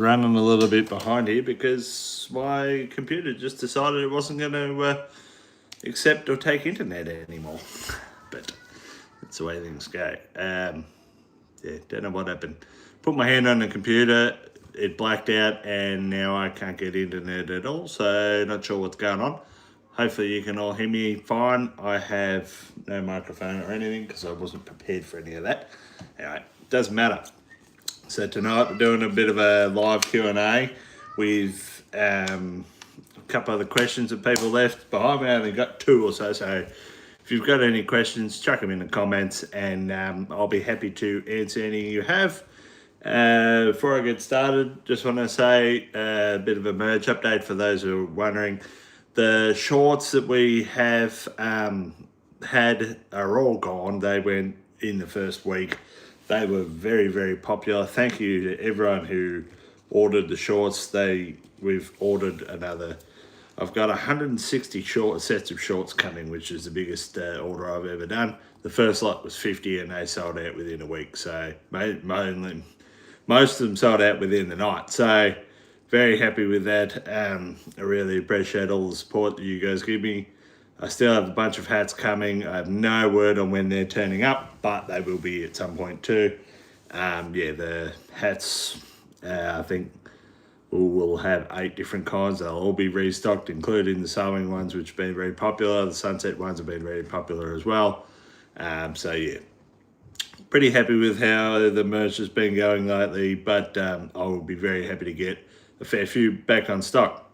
Running a little bit behind here because my computer just decided it wasn't going to accept or take internet anymore. But that's the way things go. Yeah, don't know what happened. Put my hand on the computer, it blacked out, and now I can't get internet at all. So not sure what's going on. Hopefully you can all hear me fine. I have no microphone or anything because I wasn't prepared for any of that. Anyway, doesn't matter. So tonight we're doing a bit of a live Q&A with a couple of the questions that people left behind me. I only got two or so. So if you've got any questions, chuck them in the comments and I'll be happy to answer any you have. Before I get started, just want to say a bit of a merge update for those who are wondering. The shorts that we have had are all gone. They went in the first week. They were very, very popular. Thank you to everyone who ordered the shorts. We've ordered another. I've got 160 sets of shorts coming, which is the biggest order I've ever done. The first lot was 50 and they sold out within a week. So most of them sold out within the night. So very happy with that. I really appreciate all the support that you guys give me. I still have a bunch of hats coming. I have no word on when they're turning up, but they will be at some point too. Yeah, the hats, I think we'll have 8 different kinds. They'll all be restocked, including the sewing ones, which have been very popular. The sunset ones have been very popular as well. So yeah, pretty happy with how the merch has been going lately, but I will be very happy to get a fair few back on stock.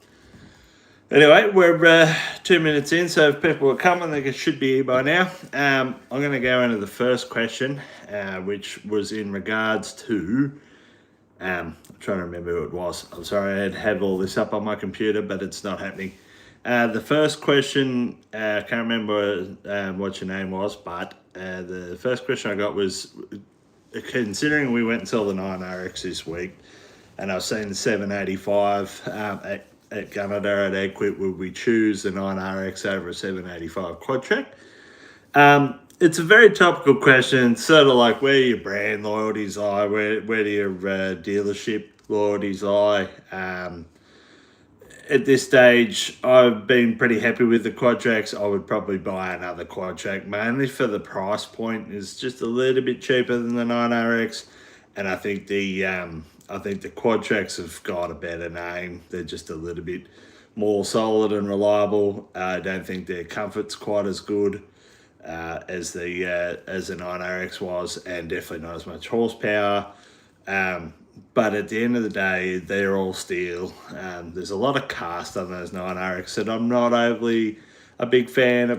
Anyway, we're 2 minutes in, so if people are coming, they should be here by now. I'm going to go into the first question, which was in regards to, I'm trying to remember who it was. I'm sorry, I had all this up on my computer, but it's not happening. The first question, I can't remember what your name was, but the first question I got was, considering we went and saw the 9RX this week, and I was seeing the 785 at Gunnedah at Equip, would we choose the 9RX over a 785 Quadtrac? It's a very topical question. It's sort of like where your brand loyalties lie, where do your dealership loyalties lie. At this stage, I've been pretty happy with the Quadtracs. I would probably buy another Quadtrac, mainly for the price point. Is just a little bit cheaper than the 9RX, and I think the Quadtracs have got a better name. They're just a little bit more solid and reliable. I don't think their comfort's quite as good as the 9RX was, and definitely not as much horsepower. But at the end of the day, they're all steel. There's a lot of cast on those 9RX that I'm not overly a big fan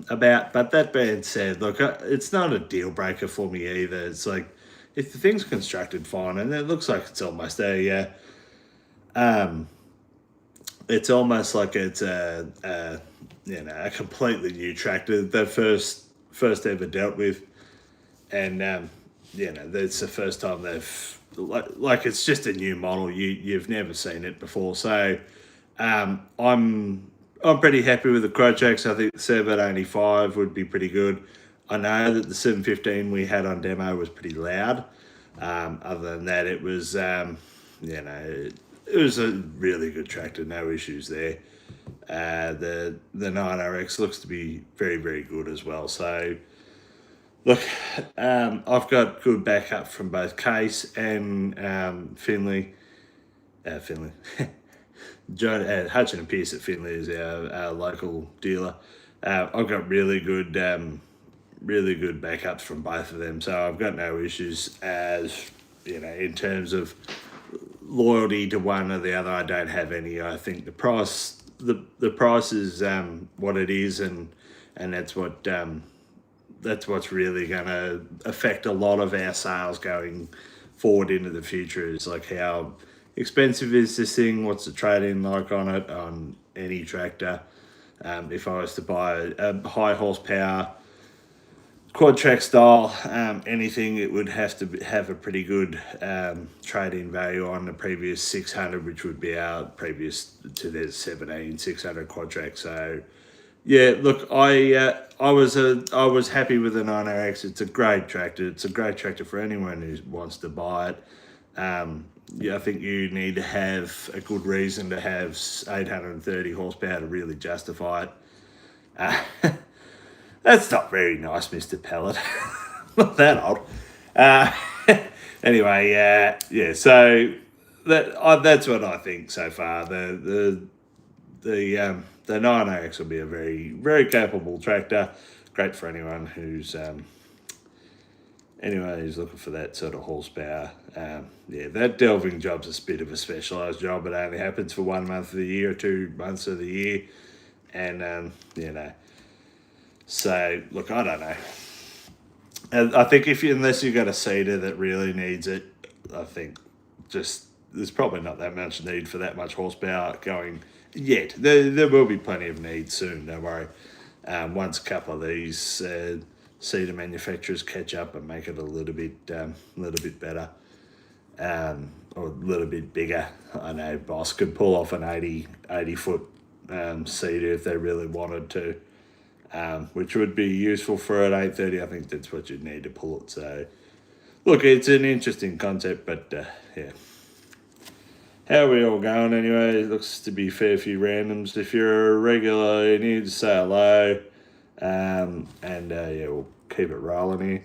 about. But that being said, look, it's not a deal breaker for me either. It's like, if the thing's constructed fine, and it looks like it's almost it's almost like it's a completely new tractor, the first ever dealt with, and that's the first time they've like it's just a new model. You've never seen it before, so I'm pretty happy with the Quadtracs. I think the 785 would be pretty good. I know that the 715 we had on demo was pretty loud. Other than that, it was it was a really good tractor, no issues there. The 9RX looks to be very, very good as well. So look, I've got good backup from both Case and Finley. John Hutchin and Pierce at Finley is our local dealer. I've got really good backups from both of them, so I've got no issues as in terms of loyalty to one or the other. I don't have any. I think the price is what it is, and that's what's really going to affect a lot of our sales going forward into the future. Is like, how expensive is this thing? What's the trade-in like on it, on any tractor? If I was to buy a high horsepower Quadtrac style anything, it would have to have a pretty good trade-in value on the previous 600, which would be our previous to the 600 Quadtrac. So yeah, look, I was happy with the 9RX. It's a great tractor. It's a great tractor for anyone who wants to buy it. yeah, I think you need to have a good reason to have 830 horsepower to really justify it. Uh, that's not very nice, Mr. Pellet. Not that old. Uh, anyway, yeah. So that's what I think so far. The 9RX will be a very very capable tractor. Great for anyone who's looking for that sort of horsepower. Yeah, that delving job's a bit of a specialised job. It only happens for 1 month of the year or 2 months of the year, and So look, I don't know. And I think unless you've got a seeder that really needs it, I think just there's probably not that much need for that much horsepower going yet. There will be plenty of need soon. Don't worry. Once a couple of these seeder manufacturers catch up and make it a little bit better, or a little bit bigger. I know Boss could pull off an 80 foot seeder if they really wanted to. Which would be useful for an 830. I think that's what you'd need to pull it. So, look, it's an interesting concept, but yeah. How are we all going anyway? It looks to be a fair few randoms. If you're a regular, you need to say hello. And yeah, we'll keep it rolling here.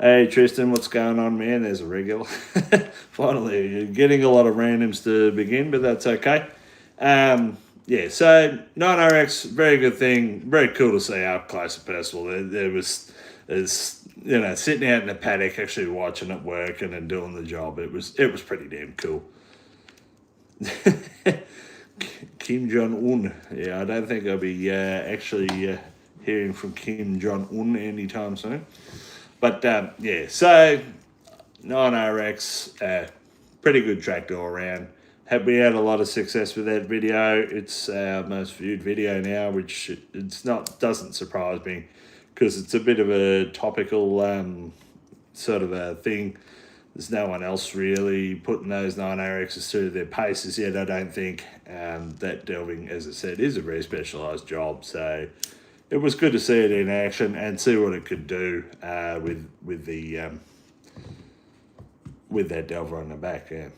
Hey Tristan, what's going on, man? There's a regular. Finally, you're getting a lot of randoms to begin, but that's okay. Yeah, so 9RX, very good thing. Very cool to see up close and personal. There's sitting out in the paddock, actually watching it working and doing the job. It was pretty damn cool. Kim Jong-un. Yeah, I don't think I'll be actually hearing from Kim Jong-un anytime soon. But yeah, so 9RX, pretty good tractor all around. Have we had a lot of success with that video? It's our most viewed video now, which doesn't surprise me because it's a bit of a topical sort of a thing. There's no one else really putting those 9RXs through their paces yet, I don't think. That delving, as I said, is a very specialised job. So it was good to see it in action and see what it could do with that delver on the back. Yeah.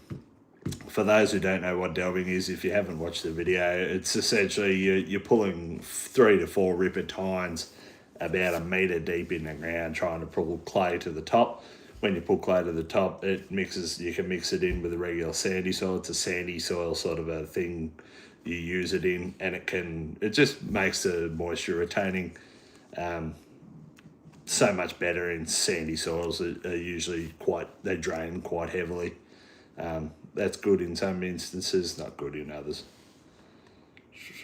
For those who don't know what delving is, if you haven't watched the video, it's essentially you're pulling 3 to 4 ripper tines about a metre deep in the ground trying to pull clay to the top. When you pull clay to the top, you can mix it in with a regular sandy soil. It's a sandy soil sort of a thing you use it in, and it just makes the moisture retaining so much better in sandy soils that are usually they drain quite heavily. That's good in some instances, not good in others.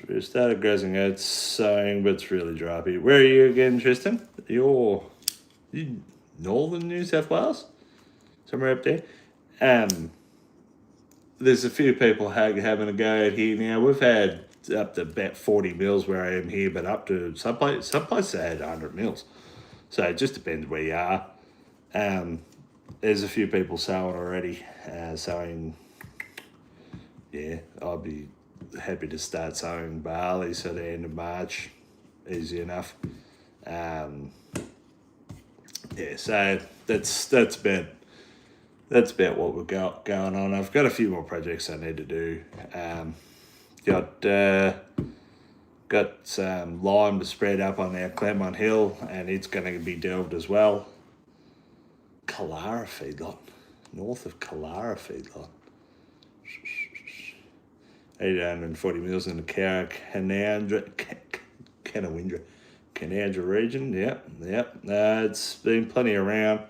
We started grazing oats, sowing, but it's really dry here. Where are you again, Tristan? You northern New South Wales? Somewhere up there? There's a few people having a go out here now. We've had up to about 40 mils where I am here, but up to some places I had 100 mils. So it just depends where you are. There's a few people sowing already. Sowing, yeah, I'll be happy to start sowing barley so the end of March, easy enough. Yeah, so that's about what we've got going on. I've got a few more projects I need to do. Got some lime to spread up on our Claremont Hill, and it's going to be delved as well. Kalara feedlot, north of Kalara feedlot. 840 mils in the Canandra region. Yep. It's been plenty around.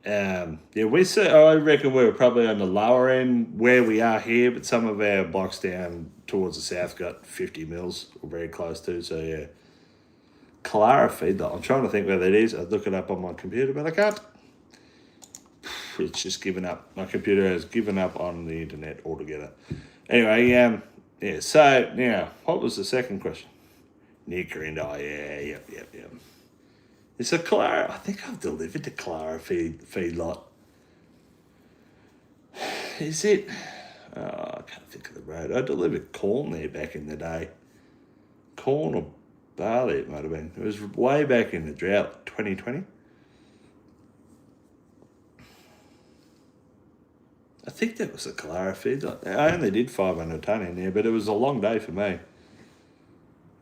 Yeah, I reckon we were probably on the lower end where we are here, but some of our blocks down towards the south got 50 mils or very close to. So yeah, Kalara feedlot. I'm trying to think where that is. I'd look it up on my computer, but I can't. It's just given up. My computer has given up on the internet altogether. Anyway, yeah. So now, what was the second question? Nick and yep. It's a Kalara. I think I've delivered the Kalara feedlot. Is it? Oh, I can't think of the road. I delivered corn there back in the day. Corn or barley, it might have been. It was way back in the drought, 2020. I think that was a Clara feed. I only did 500 tonne in there, but it was a long day for me.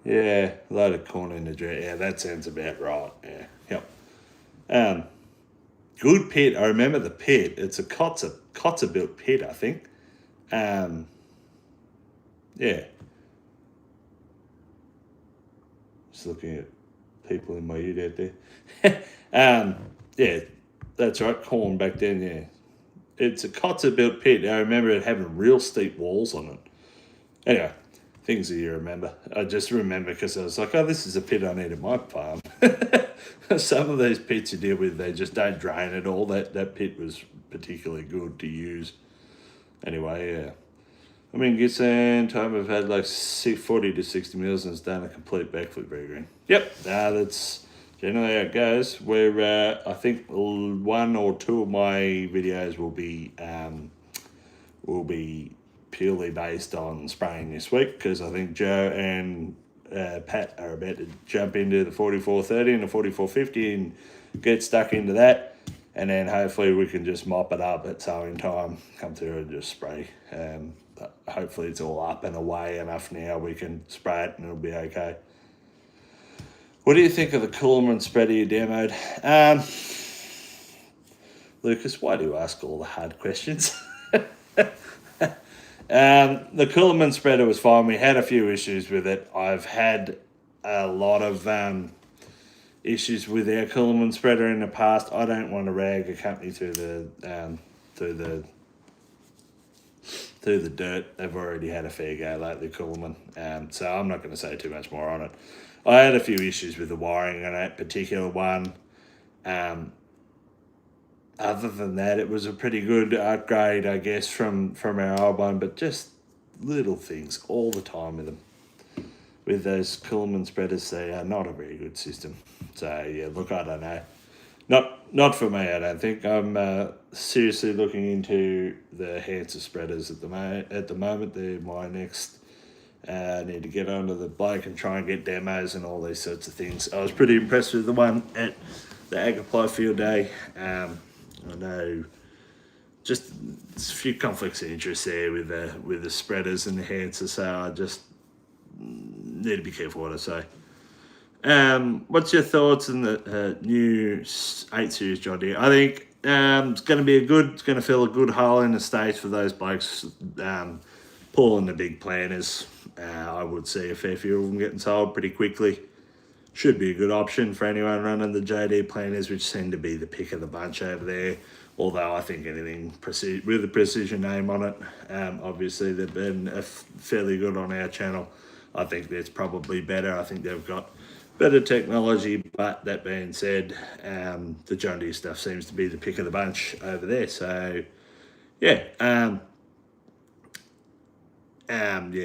Yeah, a load of corn in the drought. Yeah, that sounds about right. Yeah, yep. Good pit. I remember the pit. It's a Kotzer built pit, I think. Yeah. Just looking at people in my ute out there. Yeah, that's right. Corn back then. Yeah, it's a Kotzer built pit. I remember it having real steep walls on it. Anyway, things that you remember. I just remember because I was like, oh, this is a pit I need at my farm. Some of these pits you deal with, they just don't drain at all. That pit was particularly good to use. Anyway, yeah. I mean, Gisan, time I've had like 40 to 60 mils and it's done a complete backflip very green. Yep, that's generally how it goes. Where I think one or two of my videos will be purely based on spraying this week because I think Joe and Pat are about to jump into the 4430 and the 4450 and get stuck into that. And then hopefully we can just mop it up at sowing time, come through and just spray. Hopefully it's all up and away enough now we can spray it and it'll be okay. What do you think of the Coolman spreader you demoed? Lucas, why do you ask all the hard questions? The Coolman spreader was fine. We had a few issues with it. I've had a lot of issues with our Coolman spreader in the past. I don't want to rag a company through the dirt. They've already had a fair go lately, Coolman. So I'm not going to say too much more on it. I had a few issues with the wiring on that particular one. Other than that, it was a pretty good upgrade, I guess, from our old one, but just little things all the time with them. With those Coolman spreaders, they are not a very good system. So, yeah, look, I don't know. Not for me, I don't think. I'm seriously looking into the Hanser spreaders at the moment. They're my next. I need to get onto the bloke and try and get demos and all these sorts of things. I was pretty impressed with the one at the Agapply Field Day. I know just a few conflicts of interest there with the spreaders and the Hanser, so I just need to be careful what I say. What's your thoughts on the new 8 Series John Deere? I think it's going to fill a good hole in the States for those blokes pulling the big planters. I would see a fair few of them getting sold pretty quickly. Should be a good option for anyone running the JD planters, which seem to be the pick of the bunch over there. Although I think anything with a precision name on it, obviously they've been fairly good on our channel. I think that's probably better. I think they've got better technology, but that being said, the John Deere stuff seems to be the pick of the bunch over there. So, yeah.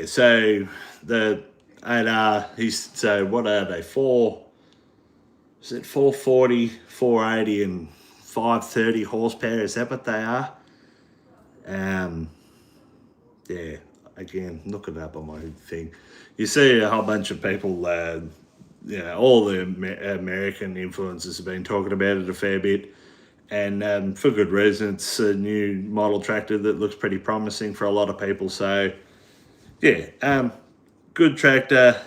So the 8R, so what are they, 440, 480 and 530 horsepower? Is that what they are? Yeah, again, look it up on my thing. You see a whole bunch of people, all the American influencers have been talking about it a fair bit. And for good reason. It's a new model tractor that looks pretty promising for a lot of people. So, yeah, good tractor.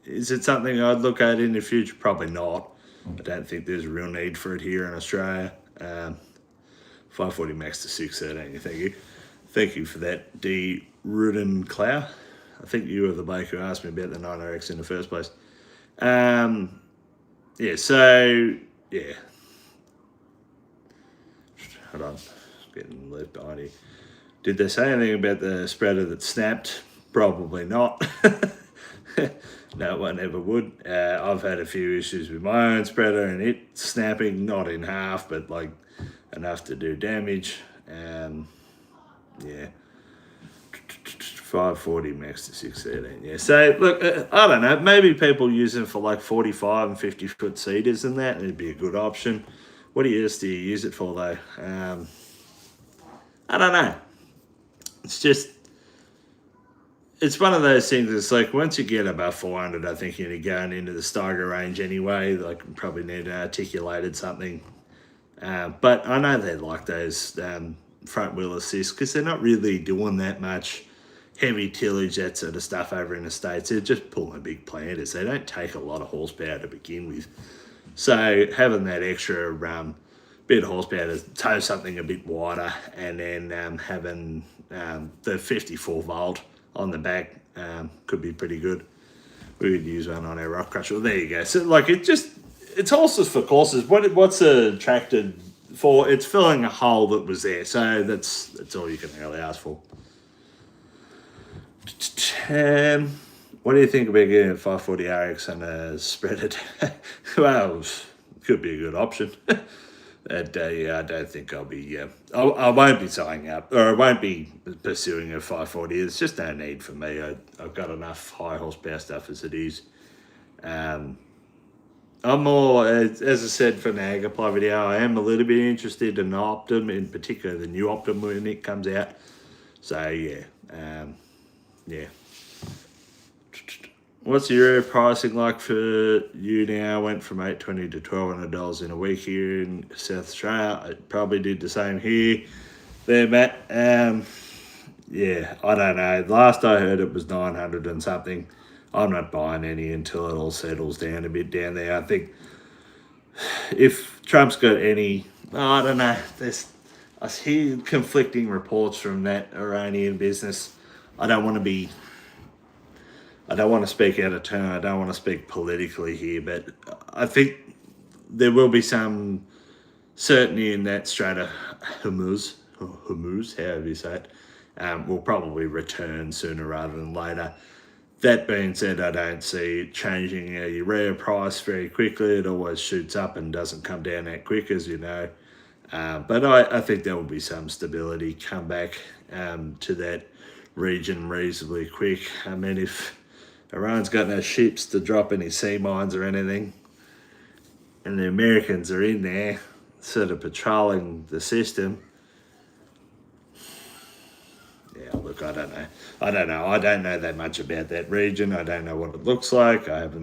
Is it something I'd look at in the future? Probably not. I don't think there's a real need for it here in Australia. 540 max to 613. Thank you. Thank you for that, D. Rudenclau. I think you were the bloke who asked me about the 9RX in the first place. Yeah. Hold on, getting left behind here. Did they say anything about the spreader that snapped? Probably not. No one ever would. I've had a few issues with my own spreader and it snapping, not in half, but like enough to do damage. Yeah. 540 max to 613. Yeah. So look, I don't know. Maybe people use them for like 45 and 50 foot seeders and that, and it'd be a good option. What do you use it for though? I don't know. It's one of those things. It's like once you get above 400, I think you're going into the Steiger range anyway. Like you probably need an articulated something. But I know they like those front wheel assist because they're not really doing that much heavy tillage, that sort of stuff over in the States. They're just pulling big planters. They don't take a lot of horsepower to begin with. So having that extra bit of horsepower to tow something a bit wider, and then having the 54 volt on the back could be pretty good. We could use one on our rock crusher. Well, there you go. So like it's horses for courses. What's a tractor for? It's filling a hole that was there. So that's all you can really ask for. What do you think about getting a 540 RX and a spreader? Well, could be a good option. Yeah, I don't think I'll be. I won't be signing up, or I won't be pursuing a 540. It's just no need for me. I've got enough high horsepower stuff as it is. I'm more, as I said for the ag apply video, I am a little bit interested in Optum, in particular the new Optum when it comes out. So yeah, yeah. What's your pricing like for you now? Went from $820 to $1,200 in a week here in South Australia. I probably did the same here. There, Matt. Yeah, I don't know. Last I heard it was 900 and something. I'm not buying any until it all settles down a bit down there. I think if Trump's got any, I don't know. I hear conflicting reports from that Iranian business. I don't want to speak out of turn. I don't want to speak politically here, but I think there will be some certainty in that Strait of Hormuz, however you say it, will probably return sooner rather than later. That being said, I don't see it changing a urea price very quickly. It always shoots up and doesn't come down that quick, as you know. But I think there will be some stability come back to that region reasonably quick. I mean, if Iran's got no ships to drop any sea mines or anything, and the Americans are in there sort of patrolling the system, yeah, look, I don't know. I don't know that much about that region. I don't know what it looks like. I have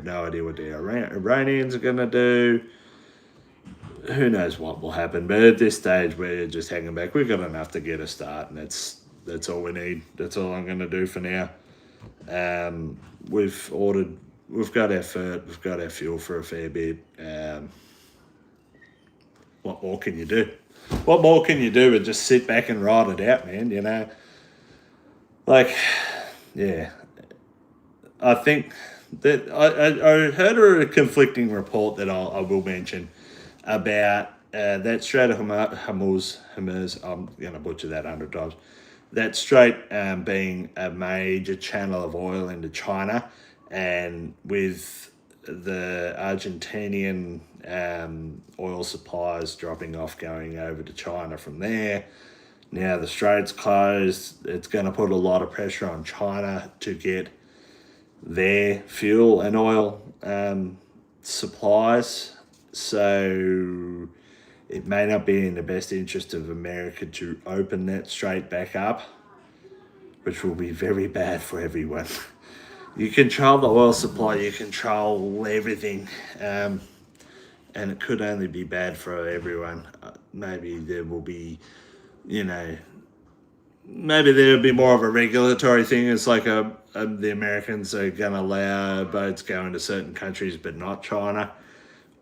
no idea what the Iranians are going to do. Who knows what will happen? But at this stage, we're just hanging back. We've got enough to get a start, and that's all we need. That's all I'm going to do for now. We've got our fert, we've got our fuel for a fair bit. What more can you do? What more can you do but just sit back and ride it out, man, you know? Like, yeah. I think that I heard a conflicting report that I will mention about that Strait of Hormuz, I'm going to butcher that 100 times, that strait being a major channel of oil into China, and with the Argentinian oil supplies dropping off, going over to China from there. Now the strait's closed. It's going to put a lot of pressure on China to get their fuel and oil supplies. So it may not be in the best interest of America to open that strait back up, which will be very bad for everyone. You control the oil supply, you control everything, and it could only be bad for everyone. Maybe there will be, maybe there will be more of a regulatory thing. It's like the Americans are going to allow boats going to certain countries but not China,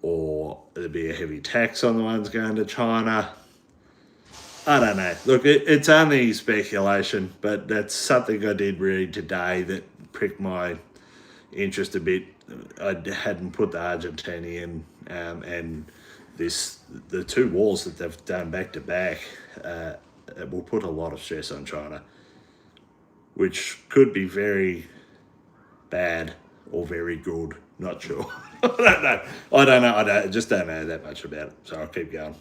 or there'll be a heavy tax on the ones going to China. I don't know. Look, it's only speculation, but that's something I did read today that pricked my interest a bit. I hadn't put the Argentinian and the two wars that they've done back to back. It will put a lot of stress on China, which could be very bad or very good. Not sure. I don't know. I just don't know that much about it. So I'll keep going.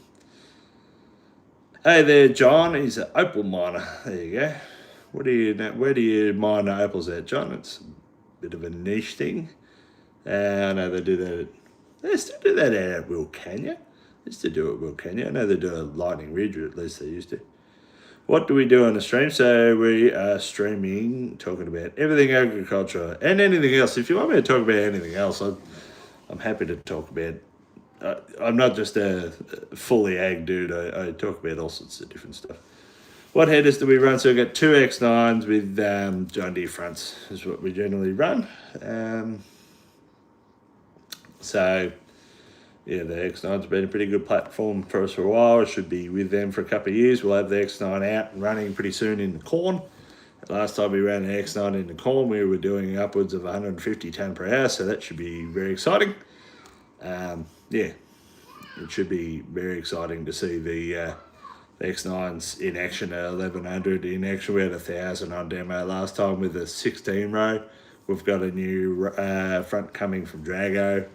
Hey there, John. He's an opal miner. There you go. Where do you mine the opals at, John? It's a bit of a niche thing. I know they do that. They still do that at Wilcannia. They used to do it at Wilcannia. I know they do a Lightning Ridge, or at least they used to. What do we do on the stream? So we are streaming, talking about everything agriculture and anything else. If you want me to talk about anything else, I'm happy to talk about I'm not just a fully ag dude. I talk about all sorts of different stuff. What headers do we run? So we've got two X9s with John Deere fronts is what we generally run. So yeah, the X9's been a pretty good platform for us for a while. It should be with them for a couple of years. We'll have the X9 out and running pretty soon in the corn. Last time we ran the X9 in the corn, we were doing upwards of 150 tonne per hour, so that should be very exciting. Yeah, it should be very exciting to see the X9s in action at 1100 in action. We had 1,000 on demo last time with a 16 row. We've got a new front coming from Drago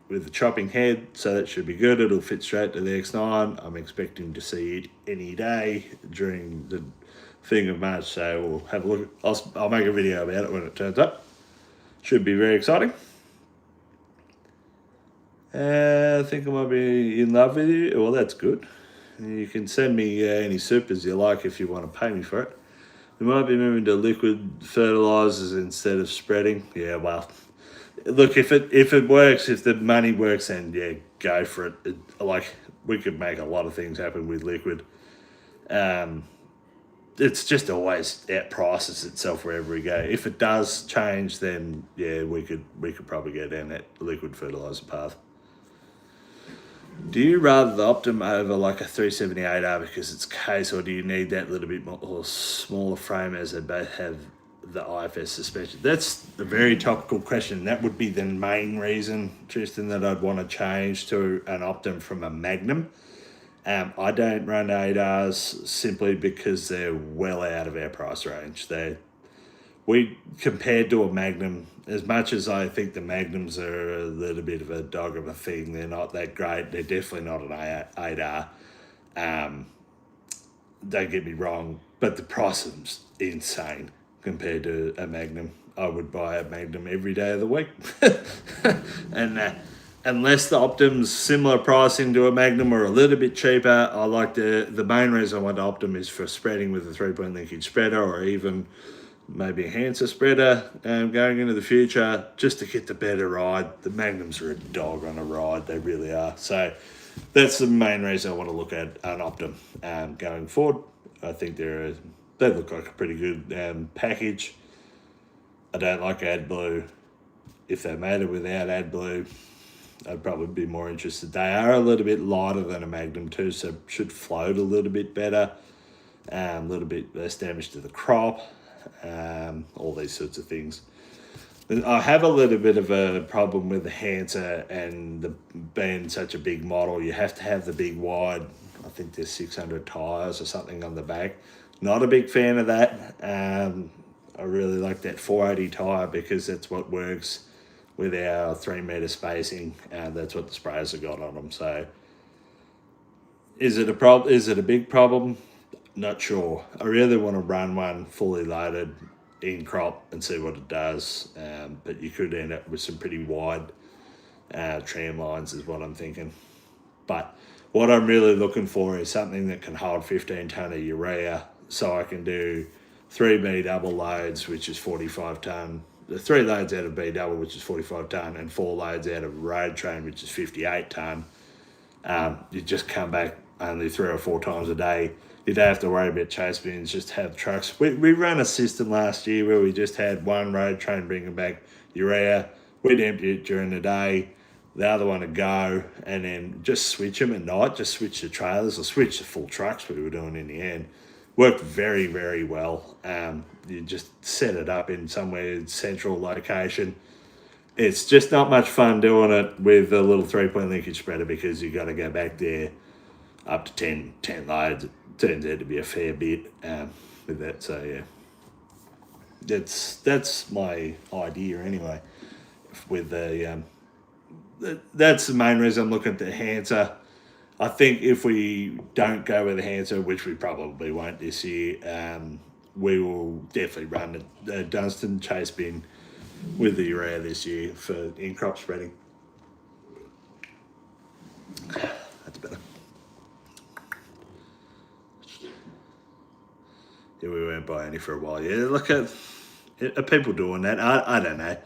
with the chopping head, so that should be good. It'll fit straight to the X9. I'm expecting to see it any day during the thing of March, so we'll have a look. I'll make a video about it when it turns up. Should be very exciting. I think I might be in love with you. Well, that's good. You can send me any supers you like if you want to pay me for it. We might be moving to liquid fertilizers instead of spreading. Yeah, well, look, if it works, if the money works, then yeah, go for it. Like, we could make a lot of things happen with liquid. It's just always outprices itself wherever we go. If it does change, then yeah, we could probably go down that liquid fertilizer path. Do you rather the Optum over like a 378R because it's case, or do you need that little bit more or smaller frame as they both have the IFS suspension? That's a very topical question. That would be the main reason, Tristan, that I'd want to change to an Optum from a Magnum. I don't run 8Rs simply because they're well out of our price range. We compared to a Magnum, as much as I think the Magnums are a little bit of a dog of a thing, they're not that great. They're definitely not an 8R. Don't get me wrong, but the price is insane compared to a Magnum. I would buy a Magnum every day of the week. And unless the Optim's similar pricing to a Magnum or a little bit cheaper, I like the main reason I want the Optim is for spreading with a 3-point linkage spreader, or even maybe a Hansa spreader going into the future, just to get the better ride. The Magnums are a dog on a ride, they really are. So that's the main reason I want to look at an Optim going forward. I think they look like a pretty good package. I don't like AdBlue. If they made it without AdBlue, I'd probably be more interested. They are a little bit lighter than a Magnum too, so should float a little bit better, a little bit less damage to the crop, all these sorts of things. I have a little bit of a problem with the Hansa and being such a big model. You have to have the big wide, I think there's 600 tyres or something on the back. Not a big fan of that. I really like that 480 tyre because that's what works with our 3 metre spacing, and that's what the sprayers have got on them. So is it a problem? Is it a big problem? Not sure. I really want to run one fully loaded in crop and see what it does, but you could end up with some pretty wide tram lines is what I'm thinking. But what I'm really looking for is something that can hold 15 tonne of urea, so I can do 3B double loads, which is 45 tonne, the 3 loads out of B double, which is 45 tonne, and 4 loads out of road train, which is 58 tonne. You just come back only 3 or 4 times a day. You don't have to worry about chase bins, just have trucks. We ran a system last year where we just had one road train bringing back urea. We'd empty it during the day, the other one would go, and then just switch them at night, just switch the trailers or switch the full trucks we were doing in the end. Worked very, very well. You just set it up in somewhere central location. It's just not much fun doing it with a little 3-point linkage spreader because you got to go back there up to 10 loads. It turns out to be a fair bit with that. So yeah, that's my idea anyway. With that's the main reason I'm looking at the Hansa. I think if we don't go with the Hansa, which we probably won't this year, we will definitely run the Dunstan chase bin with the urea this year for in-crop spreading. That's better. Yeah, we won't buy any for a while. Yeah, look at are people doing that? I don't know.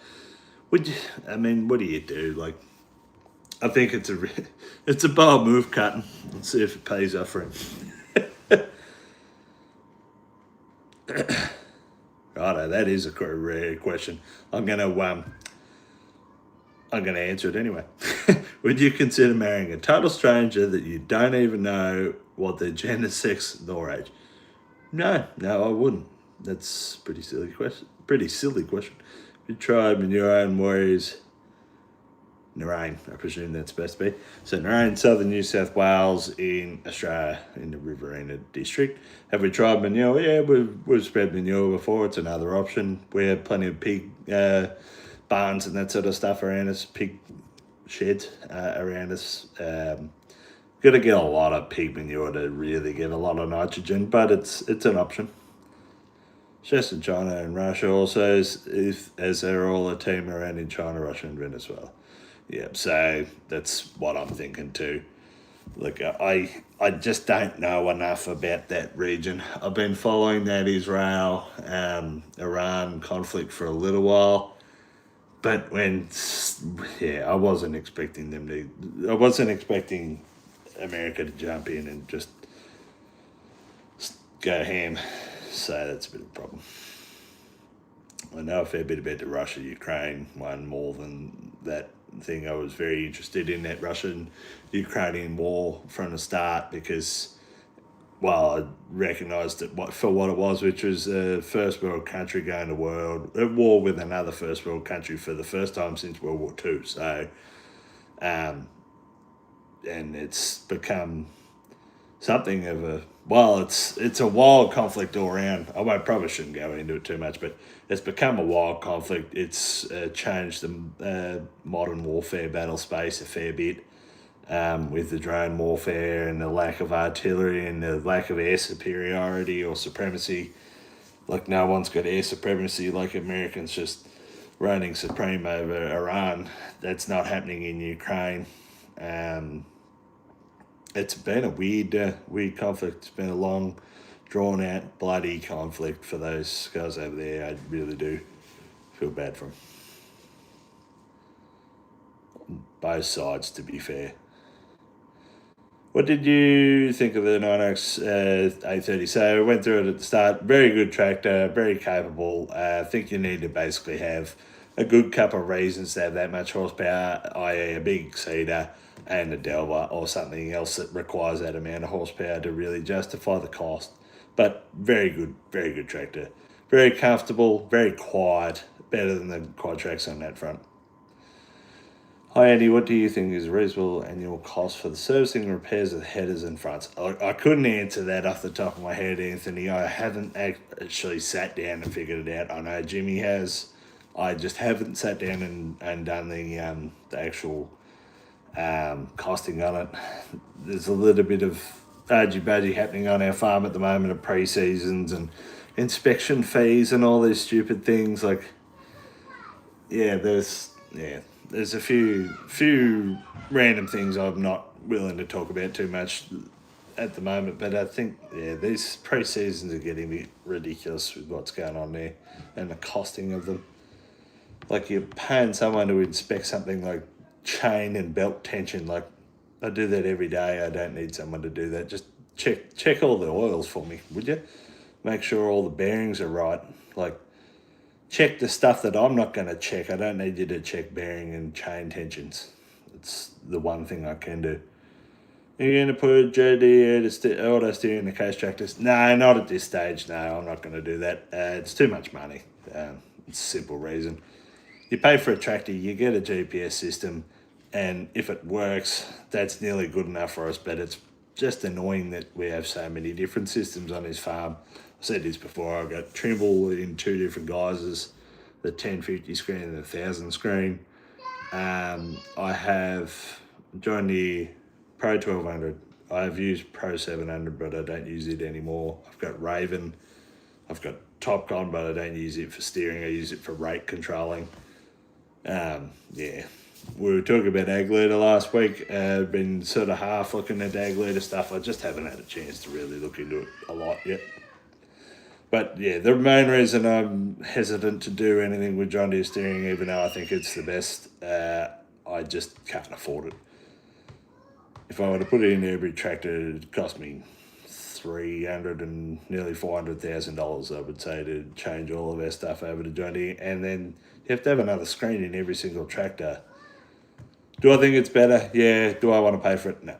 Would you, I mean, what do you do? Like, I think it's a bold move, cutting. Let's see if it pays off for him. Righto, that is a rare question. I'm gonna answer it anyway. Would you consider marrying a total stranger that you don't even know what their gender, sex, nor age? No, I wouldn't. That's a pretty silly question. Pretty silly question. If you tried in your own ways, Nerang, I presume that's supposed to be. So Nerang, southern New South Wales in Australia, in the Riverina district. Have we tried manure? Yeah, we've spread manure before. It's another option. We have plenty of pig barns and that sort of stuff around us, pig sheds around us. Got to get a lot of pig manure to really get a lot of nitrogen, but it's an option. Just in China and Russia also, as they're all a team around in China, Russia and Venezuela. Yeah, so that's what I'm thinking too. Look, I just don't know enough about that region. I've been following that Israel Iran conflict for a little while, but I wasn't expecting I wasn't expecting America to jump in and just go ham. So that's a bit of a problem. I know a fair bit about the Russia-Ukraine one more than that thing. I was very interested in that Russian-Ukrainian war from the start because, well, I recognised it for what it was, which was a first world country going to war with another first world country for the first time since World War II. So, and it's become something of it's a wild conflict all around. Probably shouldn't go into it too much, but it's become a wild conflict. It's changed the modern warfare battle space a fair bit with the drone warfare and the lack of artillery and the lack of air superiority or supremacy. Like, no one's got air supremacy, like Americans just reigning supreme over Iran. That's not happening in Ukraine. It's been a weird conflict. It's been a long, drawn out, bloody conflict for those guys over there. I really do feel bad for them. Both sides, to be fair. What did you think of the 9X 830? So I went through it at the start. Very good tractor, very capable. I think you need to basically have a good couple of reasons to have that much horsepower, i.e. a big seeder and a delver or something else that requires that amount of horsepower to really justify the cost. But very good tractor. Very comfortable, very quiet, better than the Quadtracs on that front. Hi Andy, what do you think is a reasonable annual cost for the servicing and repairs of the headers and fronts? I couldn't answer that off the top of my head, Anthony. I haven't actually sat down and figured it out. I know Jimmy has. I just haven't sat down and done the actual costing on it. There's a little bit of argy-bargy happening on our farm at the moment of pre-seasons and inspection fees and all these stupid things. Like, there's a few random things I'm not willing to talk about too much at the moment, but I think these pre-seasons are getting a bit ridiculous with what's going on there and the costing of them. Like, you're paying someone to inspect something like chain and belt tension. Like, I do that every day. I don't need someone to do that. Just check all the oils for me, would you? Make sure all the bearings are right. Like, check the stuff that I'm not going to check. I don't need you to check bearing and chain tensions. It's the one thing I can do. Are you going to put John Deere auto steer in the case tractors? No, not at this stage. No, I'm not going to do that. It's too much money. It's a simple reason. You pay for a tractor, you get a GPS system, and if it works, that's nearly good enough for us. But it's just annoying that we have so many different systems on this farm. I said this before, I've got Trimble in two different guises, the 1050 screen and the 1000 screen. I have John Deere Pro 1200. I've used Pro 700, but I don't use it anymore. I've got Raven. I've got Topcon, but I don't use it for steering. I use it for rate controlling. We were talking about ag leader last week. I've been sort of half looking at ag leader stuff. I just haven't had a chance to really look into it a lot yet. But yeah, the main reason I'm hesitant to do anything with John Deere steering, even though I think it's the best, I just can't afford it. If I were to put it in every tractor, it'd cost me $300 and nearly $400,000, I would say, to change all of our stuff over to John Deere, and then you have to have another screen in every single tractor. Do I think it's better? Yeah. Do I want to pay for it? No.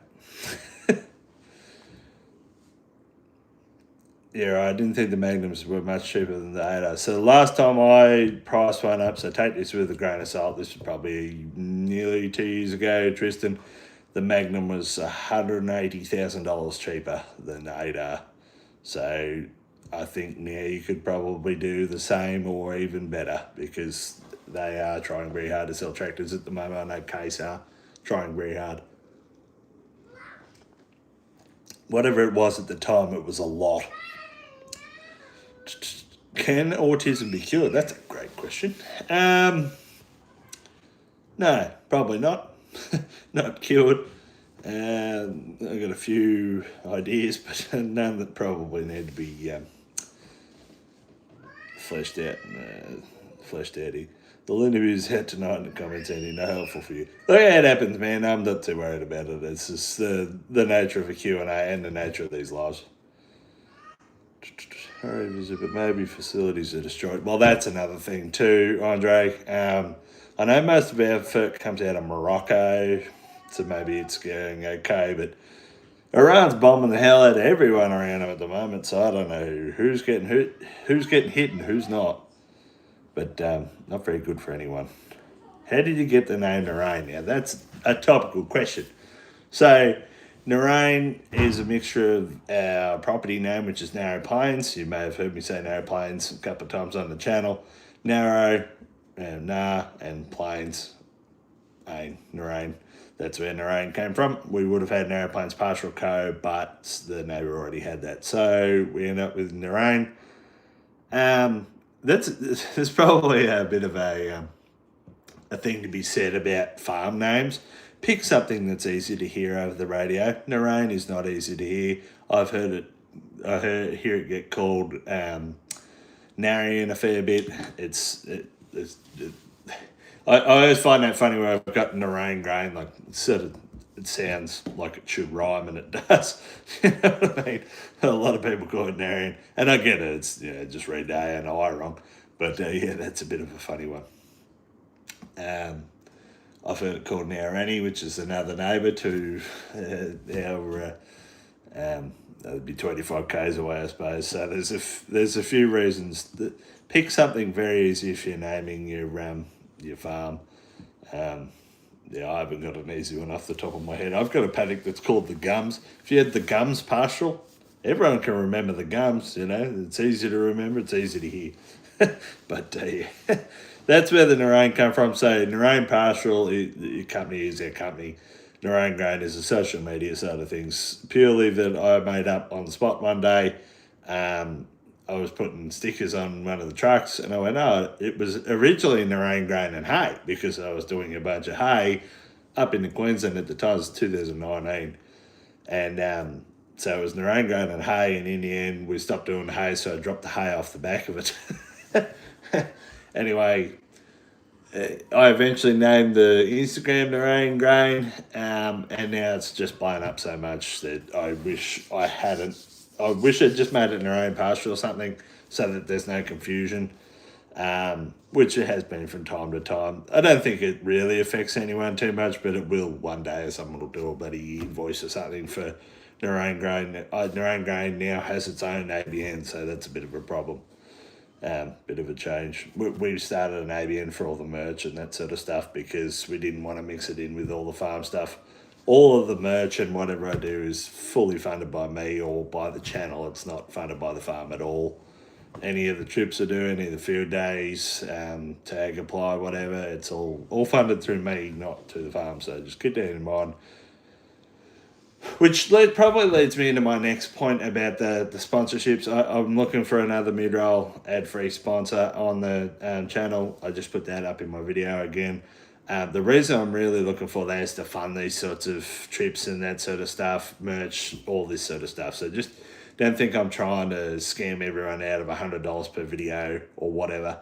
Yeah, I didn't think the Magnums were much cheaper than the 8R. So the last time I priced one up, so take this with a grain of salt, this was probably nearly 2 years ago, Tristan, the Magnum was $180,000 cheaper than the 8R. So I think now you could probably do the same or even better, because they are trying very hard to sell tractors at the moment. I know Case are trying very hard. Whatever it was at the time, it was a lot. Can autism be cured? That's a great question. No, probably not. Not cured. I've got a few ideas, but none that probably need to be fleshed out. Fleshed out here. The interview's out tonight in the comments, Andy. No helpful for you. Look, it happens, man. I'm not too worried about it. It's just the nature of a Q&A and the nature of these lives. But maybe facilities are destroyed. Well, that's another thing too, Andre. I know most of our fert comes out of Morocco, so maybe it's going okay, but Iran's bombing the hell out of everyone around them at the moment, so I don't know who's getting hit and who's not. But not very good for anyone. How did you get the name Narain? Now, that's a topical question. So, Narain is a mixture of our property name, which is Narrow Plains. You may have heard me say Narrow Plains a couple of times on the channel. Narrow, and Plains, Narain. That's where Narain came from. We would have had Narrow Plains Pastoral Co., but the neighbour already had that. So we end up with Narain. There's probably a bit of a thing to be said about farm names. Pick something that's easy to hear over the radio. Narain is not easy to hear. I've heard it. Hear it get called Narian a fair bit. I always find that funny where I've got Narain grain, like it sounds like it should rhyme, and it does. You know what I mean? A lot of people call it Narian, and I get it. It's just read A and I wrong, but yeah, that's a bit of a funny one. I've heard it called Narani, which is another neighbour to our. That'd be 25 k's away, I suppose. So there's a few reasons. Pick something very easy if you're naming your farm. Yeah, I haven't got an easy one off the top of my head. I've got a paddock that's called the Gums. If you had the Gums Pastoral, everyone can remember the Gums. It's easy to remember. It's easy to hear. But yeah, that's where the Narain come from. So Narain Pastoral, your company is our company. Narain Grain is a social media side of things, purely that I made up on the spot one day. I was putting stickers on one of the trucks, and I went, oh, it was originally Narain Grain and Hay, because I was doing a bunch of hay up in Queensland at the time. It was 2019. And so it was Narain Grain and Hay, and in the end, we stopped doing hay, so I dropped the hay off the back of it. Anyway, I eventually named the Instagram Narain Grain, and now it's just blown up so much that I wish I hadn't. I wish I'd just made it Narain Pastoral or something, so that there's no confusion, which it has been from time to time. I don't think it really affects anyone too much, but it will one day. Someone will do a bloody invoice or something for Narain Grain. Narain Grain now has its own ABN, so that's a bit of a problem. Bit of a change. We started an ABN for all the merch and that sort of stuff, because we didn't want to mix it in with all the farm stuff. All of the merch and whatever I do is fully funded by me or by the channel. It's not funded by the farm at all. Any of the trips I do, any of the field days, tag, apply, whatever, it's all funded through me, not to the farm. So just keep that in mind. Which probably leads me into my next point about the sponsorships. I'm looking for another mid-roll ad-free sponsor on the channel. I just put that up in my video again. The reason I'm really looking for that is to fund these sorts of trips and that sort of stuff, merch, all this sort of stuff. So just don't think I'm trying to scam everyone out of $100 per video or whatever.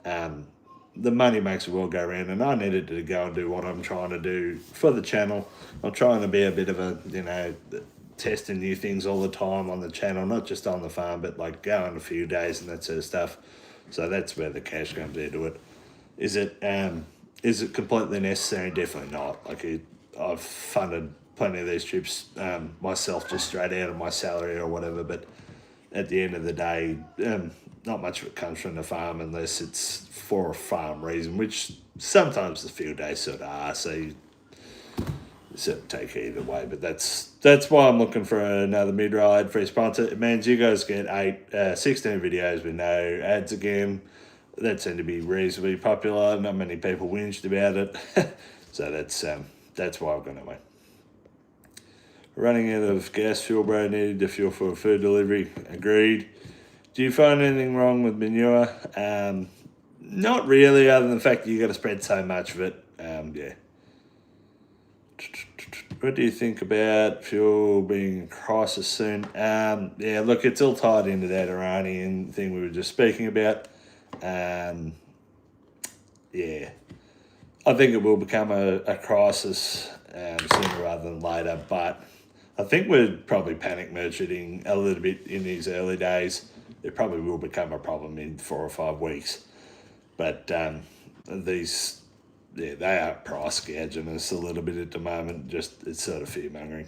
The money makes the world go round, and I needed to go and do what I'm trying to do for the channel. I'm trying to be a bit of a, testing new things all the time on the channel, not just on the farm, but like going a few days and that sort of stuff. So that's where the cash comes into it. Is it completely necessary? Definitely not. I've funded plenty of these trips myself, just straight out of my salary or whatever. But at the end of the day, not much of it comes from the farm unless it's for a farm reason, which sometimes the field days sort of are. So you sort of take it either way. But that's why I'm looking for another mid-ride free sponsor. It means you guys get 16 videos with no ads again. That seemed to be reasonably popular. Not many people whinged about it. So that's why I've gone that way. Running out of gas fuel, bro. Needed the fuel for food delivery. Agreed. Do you find anything wrong with manure? Not really, other than the fact that you got to spread so much of it. Yeah. What do you think about fuel being a crisis soon? Yeah, look, it's all tied into that Iranian thing we were just speaking about. Yeah, I think it will become a crisis sooner rather than later, but I think we're probably panic merchanting a little bit in these early days. It probably will become a problem in 4 or 5 weeks. But they are price gouging us a little bit at the moment. Just it's sort of fear mongering.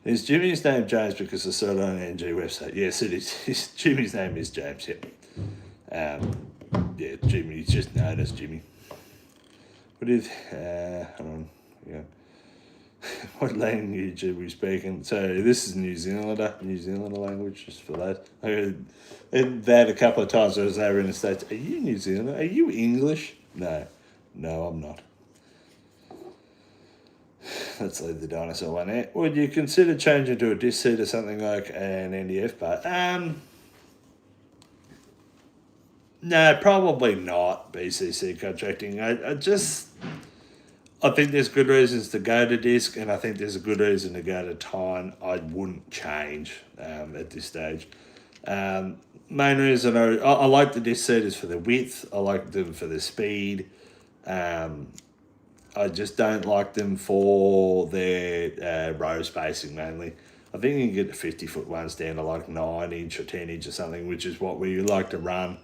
Is Jimmy's name James because it's sort of on the NG website? Yes, it is. Jimmy's name is James. Yep. Yeah, Jimmy's just known as Jimmy. What is? Hold on. Yeah. What language are we speaking? So this is New Zealander language, just for that. I heard that a couple of times when I was over in the States. Are you New Zealander? Are you English? No, I'm not. Let's leave the dinosaur one out. Would you consider changing to a disc seat or something like an NDF part? No, probably not BCC contracting. I think there's good reasons to go to disc, and I think there's a good reason to go to tine. I wouldn't change at this stage. Main reason I like the disc seaters for the width. I like them for the speed. I just don't like them for their row spacing mainly. I think you can get the 50-foot ones down to like 9-inch or 10-inch or something, which is what we like to run.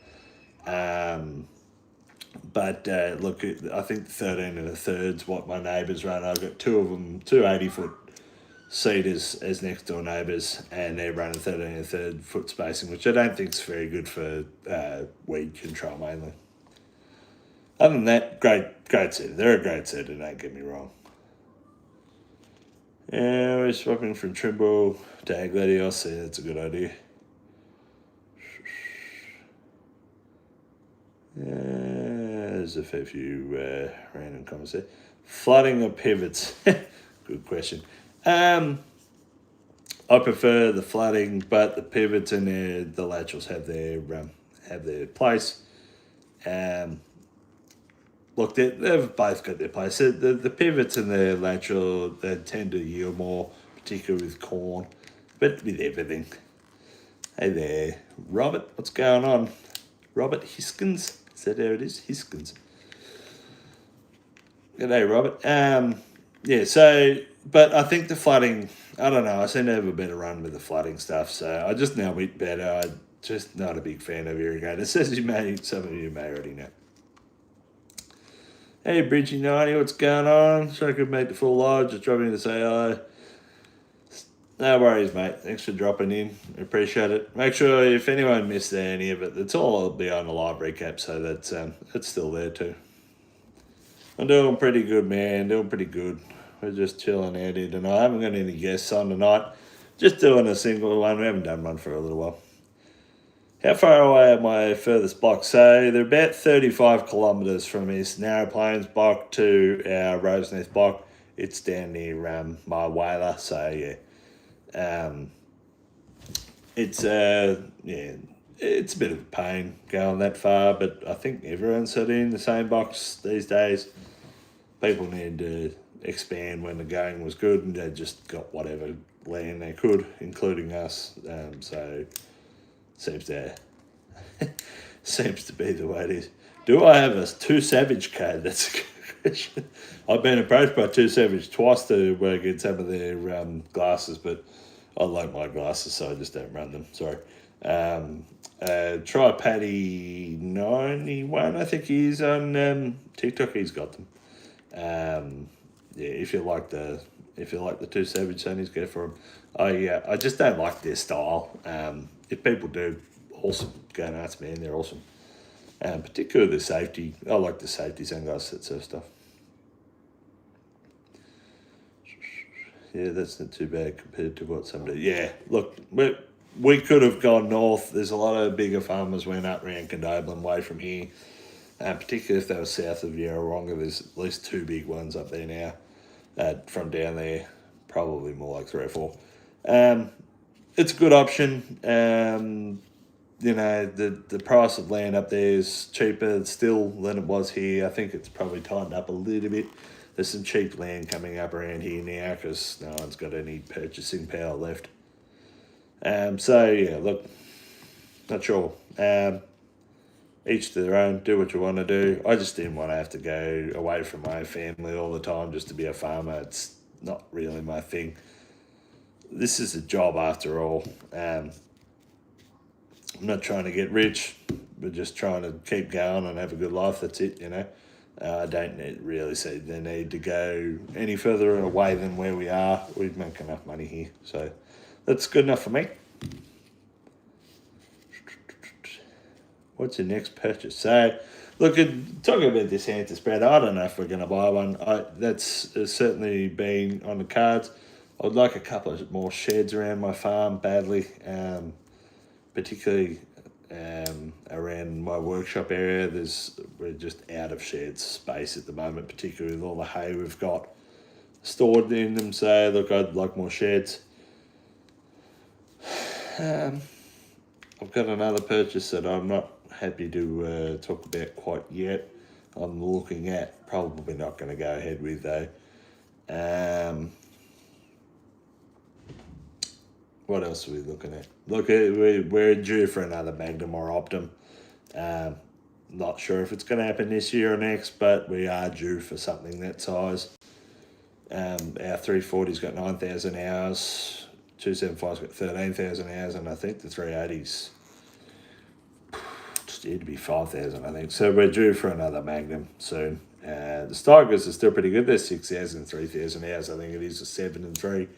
But look, I think 13 1/3's what my neighbours run. I've got 2 of them, 2 80-foot seaters as next door neighbours, and they're running 13 1/3 foot spacing, which I don't think is very good for weed control mainly. Other than that, great seater. They're a great seater, don't get me wrong. Yeah, we're swapping from Trimble to Aglady. I'll see, that's a good idea. There's a fair few random comments there. Flooding or pivots? Good question. I prefer the flooding, but the pivots and the laterals have their place. Look, they've both got their place. The pivots and the lateral, they tend to yield more, particularly with corn, but with everything. Hey there, Robert, what's going on? Robert Hiskins, is that how it is? Hiskins. G'day, Robert. Yeah, so, but I think the flooding, I don't know, I seem to have a better run with the flooding stuff, so I just know it better. I'm just not a big fan of irrigators, as some of you may already know. Hey, Bridgie90, what's going on? Sorry I couldn't make the full live, just dropping in to say hello. No worries, mate. Thanks for dropping in. I appreciate it. Make sure if anyone missed any of it, it's all be on the live recap, so that's still there too. I'm doing pretty good, man. Doing pretty good. We're just chilling out here tonight. I haven't got any guests on tonight. Just doing a single one. We haven't done one for a little while. How far away are my furthest blocks? So they're about 35 kilometres from this Narrow Plains block to our Roseneth block. It's down near my Whaler, so yeah. It's a bit of a pain going that far, but I think everyone's sort of in the same box these days. People need to expand when the going was good, and they just got whatever land they could, including us. So seems to seems to be the way it is. Do I have a Too Savage code? That's a good question. I've been approached by Too Savage twice to work in some of their glasses, but I like my glasses, so I just don't run them. Sorry. Try Paddy 91, I think he is on TikTok. He's got them. Yeah, if you like the Too Savage Sonnies, go for them. I just don't like their style. If people do, awesome. Go nuts, man. They're awesome. Particularly the safety. I like the safety sunglasses, that sort of stuff. Yeah, that's not too bad compared to what somebody. Yeah, look, we could have gone north. There's a lot of bigger farmers went up around Condobolin way from here. Particularly if they were south of Yarrawonga, there's at least 2 big ones up there now. From down there, probably more like 3 or 4. It's a good option. The price of land up there is cheaper still than it was here. I think it's probably tightened up a little bit. There's some cheap land coming up around here now because no one's got any purchasing power left. So, yeah, look, not sure. Each to their own, do what you want to do. I just didn't want to have to go away from my family all the time just to be a farmer. It's not really my thing. This is a job after all. I'm not trying to get rich. We're just trying to keep going and have a good life. That's it, I don't really see the need to go any further away than where we are. We make enough money here. So that's good enough for me. What's your next purchase? So, look, talking about this Santa spread, I don't know if we're going to buy one. That's certainly been on the cards. I'd like a couple of more sheds around my farm badly, particularly around my workshop area. We're just out of shed space at the moment, particularly with all the hay we've got stored in them. So, look, I'd like more sheds. I've got another purchase that I'm not happy to talk about quite yet. I'm looking at, probably not going to go ahead with though. What else are we looking at? Look, we're due for another Magnum or Optum. Not sure if it's going to happen this year or next, but we are due for something that size. Our 340's got 9,000 hours, 275's got 13,000 hours, and I think the 380's just need to be 5,000, I think. So we're due for another Magnum soon. The Tigers are still pretty good. They're 6,000, 3,000 hours. I think it is a 7 and 3.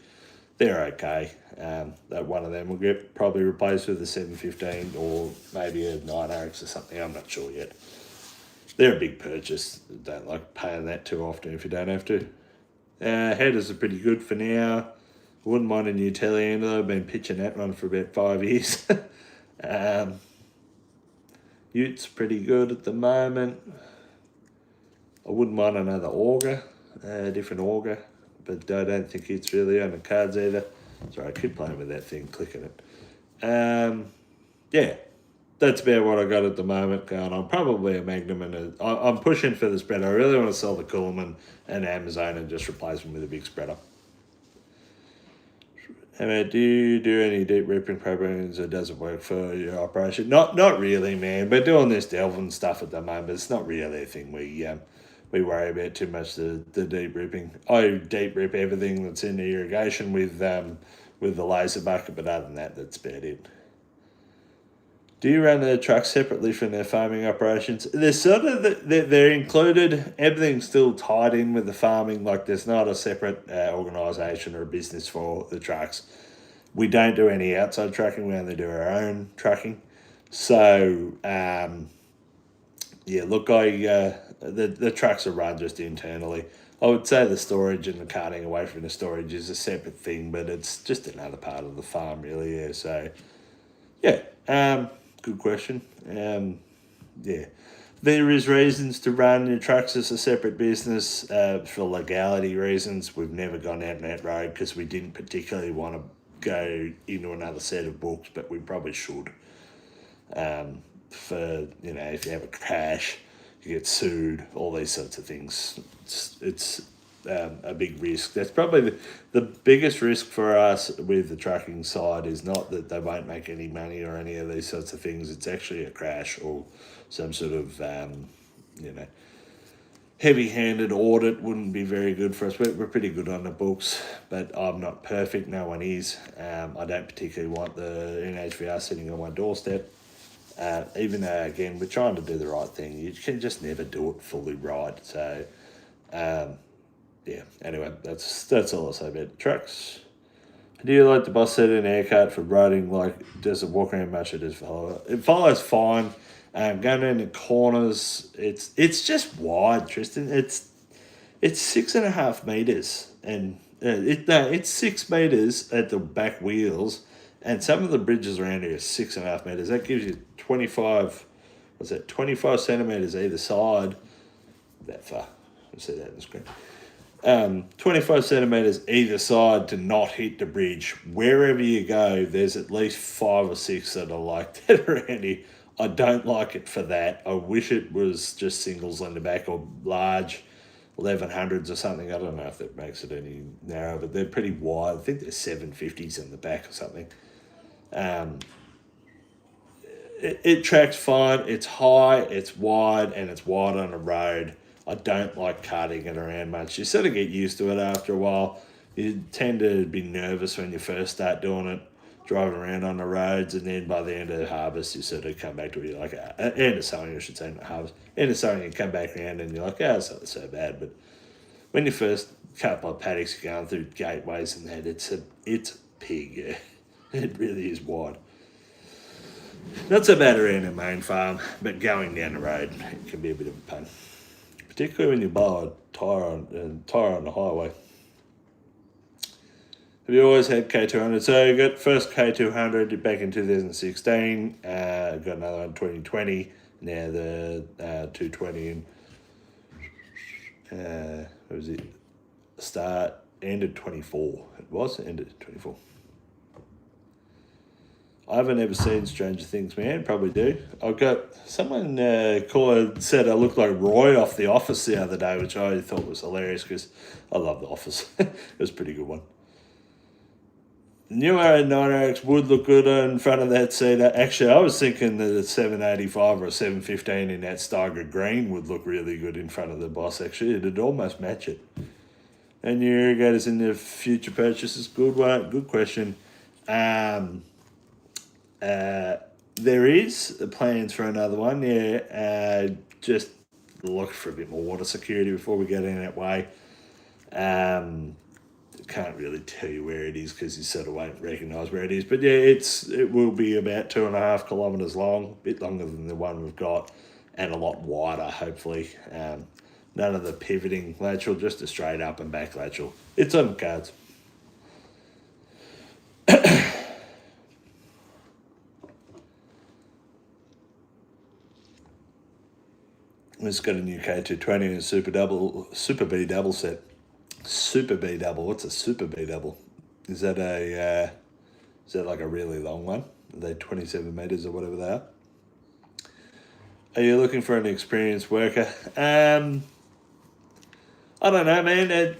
They're okay. That one of them will get probably replaced with a 715 or maybe a 9RX or something. I'm not sure yet. They're a big purchase. Don't like paying that too often if you don't have to. Headers are pretty good for now. I wouldn't mind a new telehandler. I've been pitching that one for about 5 years. Ute's pretty good at the moment. I wouldn't mind another auger, different auger, but I don't think it's really on the cards either. Sorry, I keep playing with that thing, clicking it. Yeah, that's about what I got at the moment going on. Probably a Magnum and I'm pushing for the spreader. I really want to sell the Coolman and Amazon and just replace them with a big spreader. Do you do any deep reaping programs or does it work for your operation? Not really, man. We're doing this delving stuff at the moment. It's not really a thing we worry about too much, the deep reaping. I deep rip everything that's in the irrigation with the laser bucket, but other than that, that's about it. Do you run the trucks separately from their farming operations? They're sort of, they're included. Everything's still tied in with the farming. Like there's not a separate organisation or a business for the trucks. We don't do any outside trucking. We only do our own trucking. So, yeah, look, the trucks are run just internally. I would say the storage and the carting away from the storage is a separate thing, but it's just another part of the farm, really. Yeah. So, yeah. Good question. Yeah, there is reasons to run your trucks as a separate business for legality reasons. We've never gone out that road because we didn't particularly want to go into another set of books, but we probably should. For if you have a crash, you get sued, all these sorts of things. It's a big risk. That's probably the biggest risk for us with the trucking side is not that they won't make any money or any of these sorts of things. It's actually a crash or some sort of, heavy-handed audit wouldn't be very good for us. We're pretty good on the books, but I'm not perfect. No one is. I don't particularly want the NHVR sitting on my doorstep. Even though, again, we're trying to do the right thing. You can just never do it fully right. So, anyway, that's all I'll say about the trucks. Do you like the boss set in haircut for riding? Like, does it walk around much? It follows fine. Going in the corners, it's just wide, Tristan. It's 6.5 meters, and it's 6 meters at the back wheels, and some of the bridges around here are 6.5 meters. That gives you 25. What's that? 25 centimeters either side. That far. I'll see that on the screen. 25 centimeters either side to not hit the bridge. Wherever you go, there's at least 5 or 6 that are like that around here. I don't like it for that. I wish it was just singles on the back or large 1100s or something. I don't know if that makes it any narrower, but they're pretty wide. I think they're 750s in the back or something. It tracks fine. It's high, it's wide, and it's wide on the road. I don't like carting it around much. You sort of get used to it after a while. You tend to be nervous when you first start doing it, driving around on the roads, and then by the end of the harvest, you sort of come back to it. You're like, end of sowing, I should say, not harvest. End of sowing, you come back around and you're like, it's not so bad. But when you first couple of paddocks, you're going through gateways and that, it's pig, yeah. It really is wide. Not so bad around a main farm, but going down the road, it can be a bit of a pain. Particularly when you buy a tyre on the highway. Have you always had K200? So you got first K200 back in 2016, got another one in 2020, now the 220 and what was it? Ended 24. It was ended 24. I haven't ever seen Stranger Things, man. Probably do. I've got someone said I looked like Roy off The Office the other day, which I thought was hilarious because I love The Office. It was a pretty good one. New 9RX would look good in front of that cedar. Actually, I was thinking that a 785 or a 715 in that Steiger green would look really good in front of the Boss. Actually, it'd almost match it. And your irrigators in the future purchases, good one, good question. There is plans for another one. Yeah, just look for a bit more water security before we get in that way. Can't really tell you where it is because you sort of won't recognise where it is. But yeah, it will be about 2.5 kilometres long, a bit longer than the one we've got, and a lot wider, hopefully. None of the pivoting lateral, just a straight up and back lateral. It's on the cards. It's got a new K220 and a Super B double set. Super B double. What's a Super B double? Is that like a really long one? Are they 27 meters or whatever they are? Are you looking for an experienced worker? I don't know, man.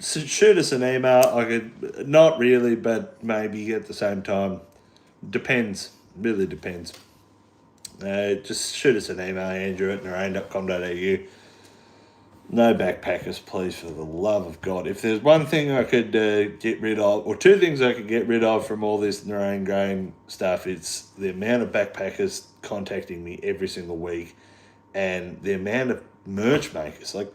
Shoot us an email. I could not really, but maybe at the same time. Depends. Really depends. Just shoot us an email, andrew@narain.com.au. No backpackers, please, for the love of God. If there's one thing I could get rid of, or two things I could get rid of from all this Narain grain stuff, it's the amount of backpackers contacting me every single week and the amount of merch makers. Like,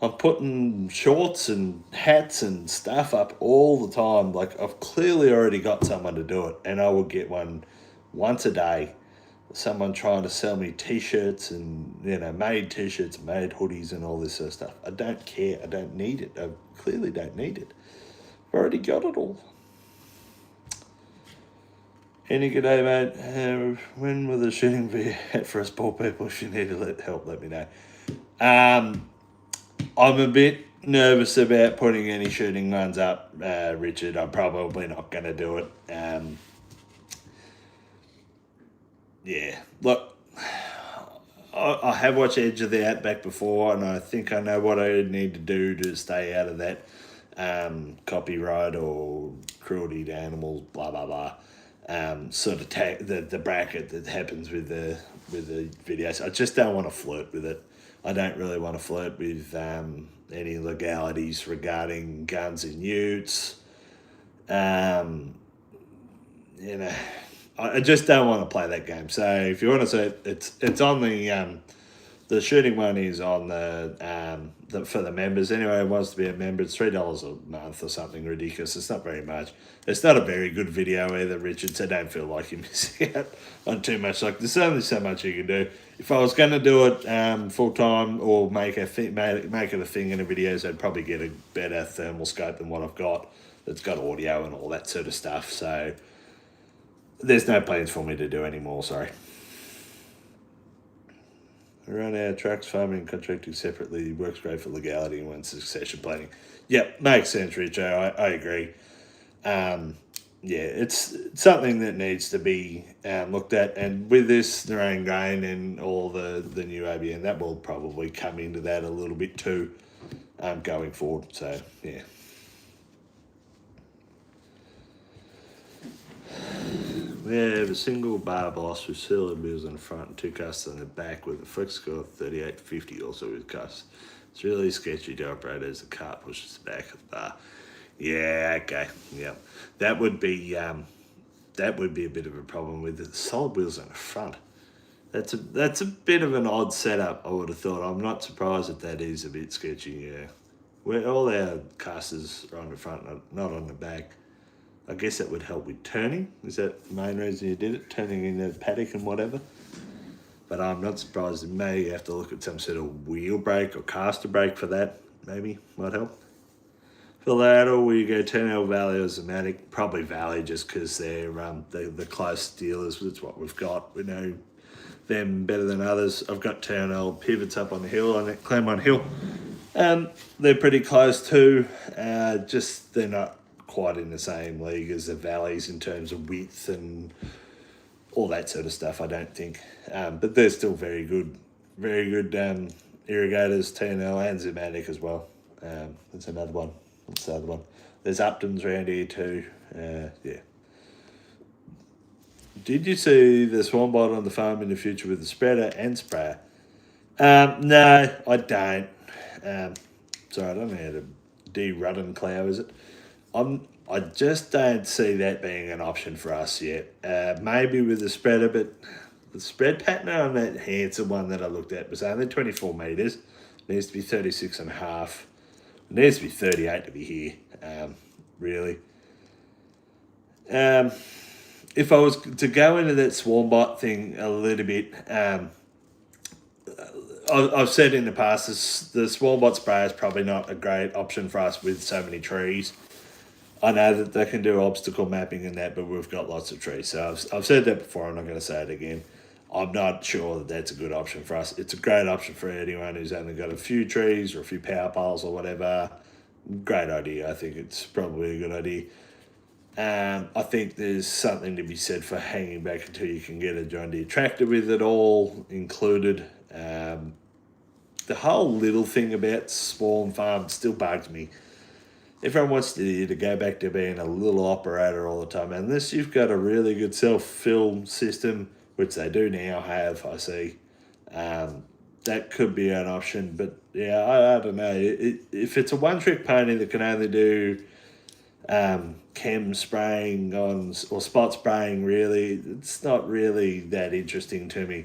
I'm putting shorts and hats and stuff up all the time. Like, I've clearly already got someone to do it, and I will get one once a day. Someone trying to sell me t-shirts and, made t-shirts, made hoodies and all this sort of stuff. I don't care. I don't need it. I clearly don't need it. I've already got it all. Any good day, mate. When will the shooting be at for us poor people? If you need help, let me know. I'm a bit nervous about putting any shooting ones up, Richard. I'm probably not going to do it. Yeah, look, I have watched Edge of the Outback before, and I think I know what I need to do to stay out of that copyright or cruelty to animals, blah blah blah. Sort of the bracket that happens with the videos. I just don't want to flirt with it. I don't really want to flirt with any legalities regarding guns and utes. You know, I just don't want to play that game. So if you want to say it's on the shooting one is on the for the members. Anyway, it wants to be a member. It's $3 a month or something ridiculous. It's not very much. It's not a very good video either, Richard. So don't feel like you're missing out on too much. Like there's only so much you can do. If I was going to do it full time or make it a thing in a video, so I'd probably get a better thermal scope than what I've got. That's got audio and all that sort of stuff. So there's no plans for me to do anymore. Sorry. We run our trucks, farming and contracting separately. Works great for legality and one succession planning. Yep, makes sense, Richo. I agree. It's something that needs to be looked at. And with this Narang grain and all the new ABN, that will probably come into that a little bit too going forward. So, yeah. We have a single bar boss with cylinder wheels on the front and 2 casters on the back with a flex score of 3850 also with casters. It's really sketchy to operate as the car pushes the back of the bar. Yeah, okay, yeah. That would be a bit of a problem with the solid wheels on the front. That's a bit of an odd setup, I would have thought. I'm not surprised that is a bit sketchy, yeah. Where all our casters are on the front, not on the back. I guess that would help with turning. Is that the main reason you did it? Turning in the paddock and whatever? But I'm not surprised. You may have to look at some sort of wheel brake or caster brake for that. Maybe might help. For that, or we go Turnell Valley or Zematic. Probably Valley just because they're the close dealers. That's what we've got. We know them better than others. I've got Turnell pivots up on the hill, on that Claremont Hill. They're pretty close too. Just they're not quite in the same league as the Valleys in terms of width and all that sort of stuff, I don't think. But they're still very good irrigators, TNL and Zematic as well. That's another one. That's the other one. There's Uptons around here too. Yeah. Did you see the Swanbot on the farm in the future with the spreader and sprayer? No, I don't. Sorry, I don't know how to de-rudden clow, is it? I just don't see that being an option for us yet. Maybe with the spreader, but the spread pattern on that Hanson one that I looked at was only 24 metres. It needs to be 36 and a half. It needs to be 38 to be here, really. If I was to go into that Swarmbot thing a little bit, I've said in the past, the Swarmbot sprayer is probably not a great option for us with so many trees. I know that they can do obstacle mapping and that, but we've got lots of trees. So I've said that before, I'm not going to say it again. I'm not sure that that's a good option for us. It's a great option for anyone who's only got a few trees or a few power poles or whatever. Great idea. I think it's probably a good idea. I think there's something to be said for hanging back until you can get a John Deere tractor with it all included. The whole little thing about Swarm Farm still bugs me. Everyone wants you to go back to being a little operator all the time. Unless you've got a really good self-fill system, which they do now have, I see, that could be an option. But, yeah, I don't know. If it's a one-trick pony that can only do chem spraying or spot spraying, really, it's not really that interesting to me.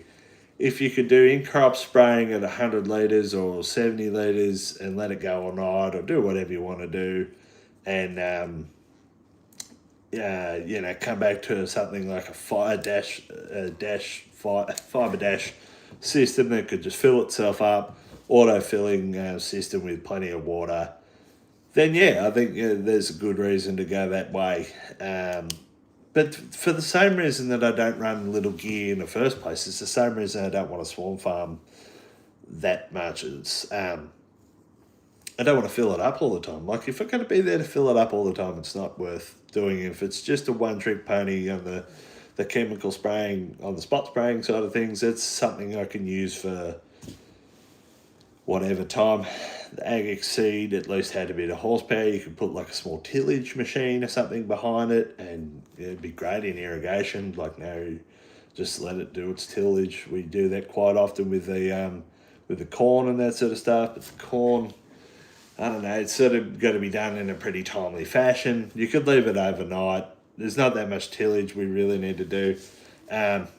If you could do in-crop spraying at 100 litres or 70 litres and let it go all night or do whatever you want to do and, come back to something like a fiber dash system that could just fill itself up, auto-filling system with plenty of water, then, yeah, I think there's a good reason to go that way. But for the same reason that I don't run little gear in the first place, it's the same reason I don't want to swarm farm that much. It's I don't want to fill it up all the time. Like, if I'm going to be there to fill it up all the time, it's not worth doing. If it's just a one-trick pony on the chemical spraying, on the spot spraying side of things, that's something I can use for whatever time. The Ag Exceed at least had a bit of horsepower. You could put like a small tillage machine or something behind it, and it'd be great in irrigation. Like, no, just let it do its tillage. We do that quite often with the corn and that sort of stuff. But the corn, I don't know, it's sort of got to be done in a pretty timely fashion. You could leave it overnight. There's not that much tillage we really need to do.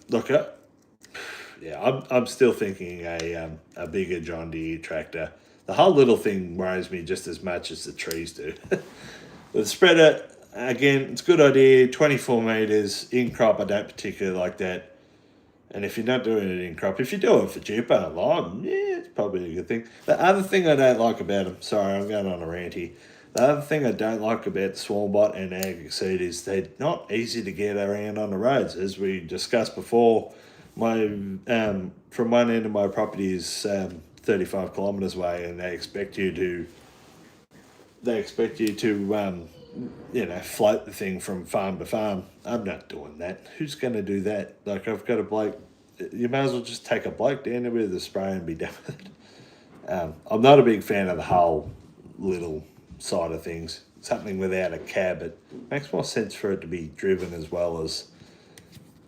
Look, I'm still thinking a bigger John Deere tractor. The whole little thing worries me just as much as the trees do. The spreader, again, it's a good idea. 24 meters in crop. I don't particularly like that. And if you're not doing it in crop, if you do it for chipper and lime, yeah, it's probably a good thing. The other thing I don't like about them, sorry, I'm going on a rant here. The other thing I don't like about the Swarmbot and Ag Exceed is they're not easy to get around on the roads. As we discussed before, my from one end of my property is 35 kilometres away, and they expect you to float the thing from farm to farm. I'm not doing that. Who's going to do that? Like, I've got a bloke. You may as well just take a bloke down there with a spray and be done with it. I'm not a big fan of the whole little side of things. Something without a cab, it makes more sense for it to be driven as well as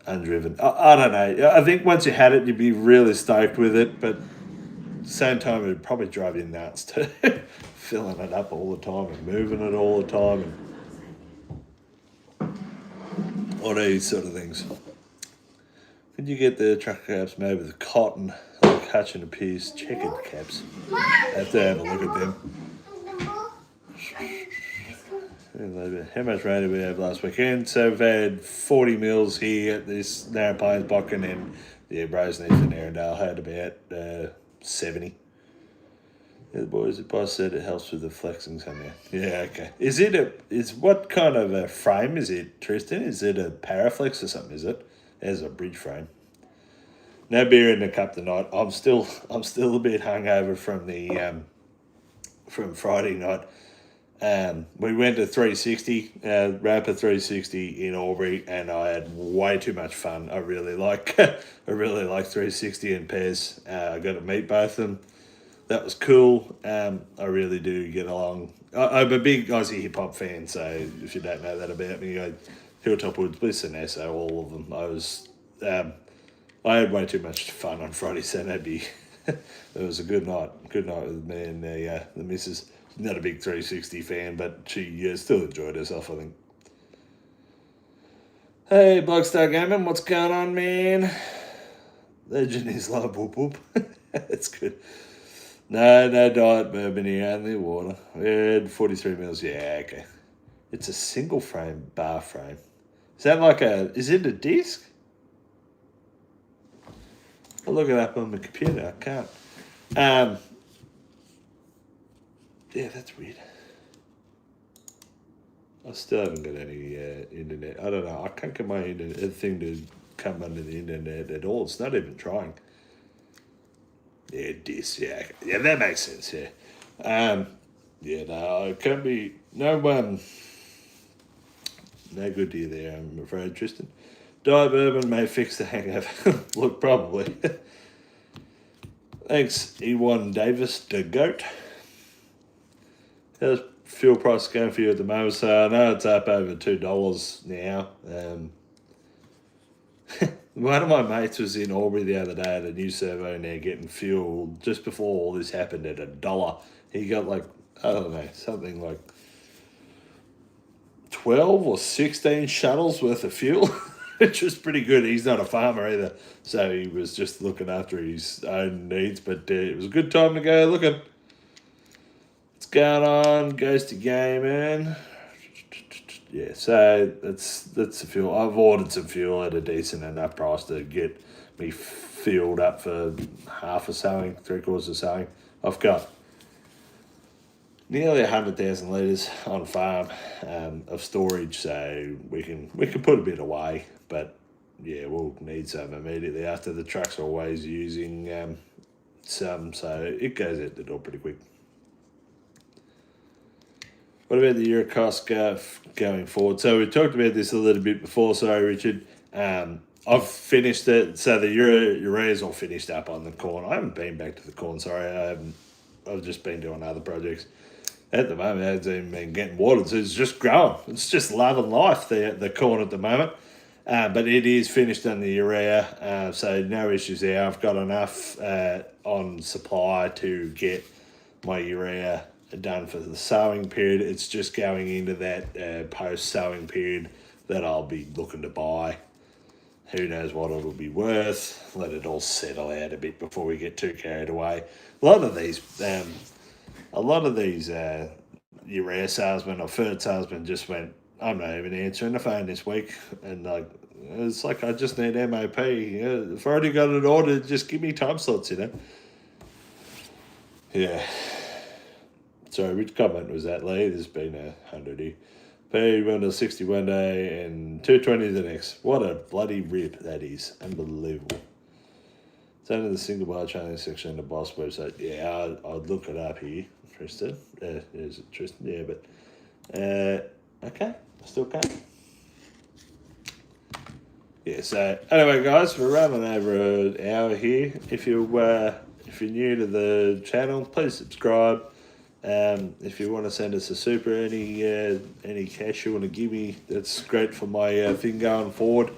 undriven. I don't know. I think once you had it, you'd be really stoked with it, but at the same time, it'd probably drive you nuts too. Filling it up all the time and moving it all the time and all these sort of things. Could you get the truck caps made with cotton, like Hutch and Pierce checkered caps? Have to have a look at them. How much rain did we have last weekend? So we've had 40 mils here at this Narrow Plains block, and then Roseneath and Arundel had about 70. Yeah, the boss said it helps with the flexing somehow. Yeah, okay. Is what kind of a frame is it, Tristan? Is it a Paraflex or something, is it? There's a bridge frame. No beer in the cup tonight. I'm still a bit hungover from the from Friday night. We went to 360, Rapper 360 in Albury, and I had way too much fun. I really like 360 and Pez. I got to meet both of them. That was cool. I really do get along. I'm a big Aussie hip hop fan, so if you don't know that about me, Hilltop Woods, Bliss and Esso, all of them. I had way too much fun on Friday, so it was a good night. Good night with me and the missus. Not a big 360 fan, but she still enjoyed herself, I think. Hey, Blogstar Gaming, what's going on, man? Legend is love, whoop whoop. That's good. No diet bourbon here, only water. We had 43 mils, yeah, okay. It's a single frame bar frame. Is it a disc? I'll look it up on my computer, I can't. Yeah, that's weird. I still haven't got any internet. I don't know. I can't get my internet thing to come under the internet at all. It's not even trying. Yeah, disc. Yeah, that makes sense. Yeah. No, it can't be. No good to you there, I'm afraid, Tristan. Diet bourbon may fix the hangover. Look, probably. Thanks, Ewan Davis, the goat. How's fuel price going for you at the moment? So I know it's up over $2 now. One of my mates was in Albury the other day at a new servo now getting fuel just before all this happened at $1. He got something like 12 or 16 shuttles worth of fuel, which was pretty good. He's not a farmer either, so he was just looking after his own needs, but it was a good time to go looking. What's going on, Ghosty Gaming? Yeah, so that's the fuel. I've ordered some fuel at a decent enough price to get me filled up for half a sowing, 3/4 of sowing. I've got nearly 100,000 litres on farm of storage, so we can put a bit away, but yeah, we'll need some immediately after. The trucks are always using some, so it goes out the door pretty quick. What about the Euro cost going forward? So we talked about this a little bit before. Sorry, Richard. I've finished it. So the urea's all finished up on the corn. I haven't been back to the corn. Sorry, I haven't I've just been doing other projects. At the moment, it hasn't even been getting watered, so it's just growing. It's just loving life, the corn at the moment. But it is finished on the urea, so no issues there. I've got enough on supply to get my urea done for the sowing period. It's just going into that post-sowing period that I'll be looking to buy. Who knows what it'll be worth. Let it all settle out a bit before we get too carried away. A lot of these urea salesmen or fert salesmen just went, I'm not even answering the phone this week. And it's like, I just need MOP. Yeah, if I already got it ordered, just give me time slots, Yeah. Sorry, which comment was that, Lee? There's been 100 here. P1 to 61 day and 220 the next. What a bloody rip that is. Unbelievable. It's under the single bar training section of the Boss website. Yeah, I'd look it up here, Tristan. Is it Tristan? Yeah, but okay, I still can't. Yeah, so anyway, guys, we're running over an hour here. If you're new to the channel, please subscribe. If you want to send us a super, any cash you want to give me, that's great for my thing going forward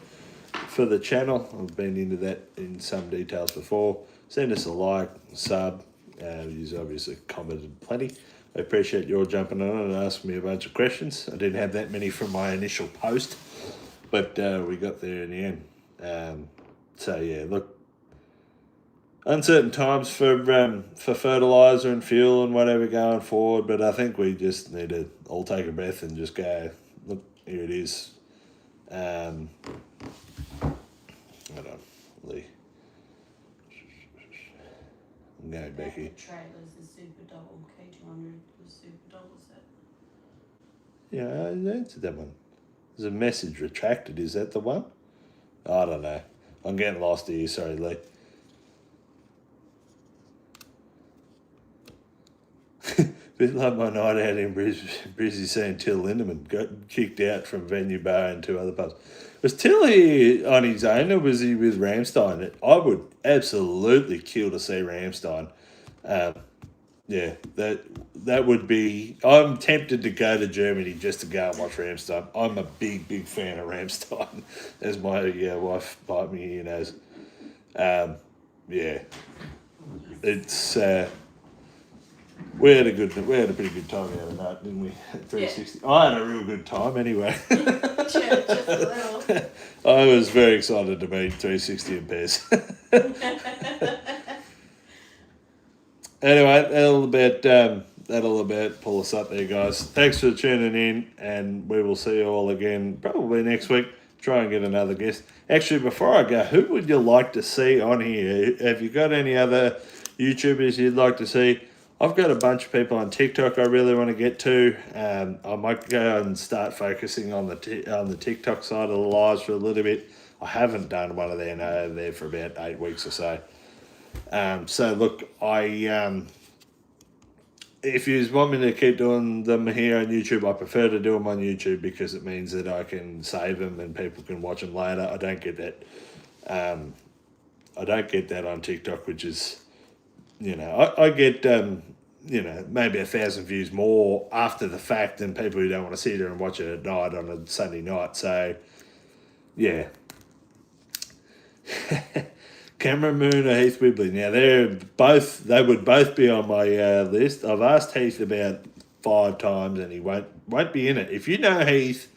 for the channel. I've been into that in some details before. Send us a like, sub. You've obviously commented plenty. I appreciate you all jumping on and asking me a bunch of questions. I didn't have that many from my initial post, but we got there in the end. So yeah, look. Uncertain times for fertilizer and fuel and whatever going forward, but I think we just need to all take a breath and just go, look, here it is. Hold on, Lee. I'm going back here. Trailers, the super double K200 was super double set. Yeah, I answered that one. There's a message retracted. Is that the one? I don't know. I'm getting lost here. Sorry, Lee. Bit like my night out in Brizzy seeing Till Lindemann got kicked out from Venue Bar and two other pubs. Was Till here on his own or was he with Ramstein? I would absolutely kill to see Ramstein. Yeah, that would be... I'm tempted to go to Germany just to go and watch Ramstein. I'm a big fan of Ramstein, as my wife bite me here knows. Yeah, it's... We had a pretty good time the other night, didn't we? At 360. Yeah. I had a real good time anyway. Just a little. I was very excited to meet 360 and Pez. Anyway, that'll about pull us up there, guys. Thanks for tuning in, and we will see you all again probably next week. Try and get another guest. Actually, before I go, who would you like to see on here? Have you got any other YouTubers you'd like to see? I've got a bunch of people on TikTok I really want to get to. I might go and start focusing on the TikTok side of the lives for a little bit. I haven't done one of them over there for about 8 weeks or so. So look, if you want me to keep doing them here on YouTube, I prefer to do them on YouTube because it means that I can save them and people can watch them later. I don't get that. I don't get that on TikTok, which is... I get, maybe 1,000 views more after the fact than people who don't want to sit there and watch it at night on a Sunday night. So, yeah. Cameron Moon or Heath Wibley. Now, they would both be on my list. I've asked Heath about 5 times and he won't be in it. If you know Heath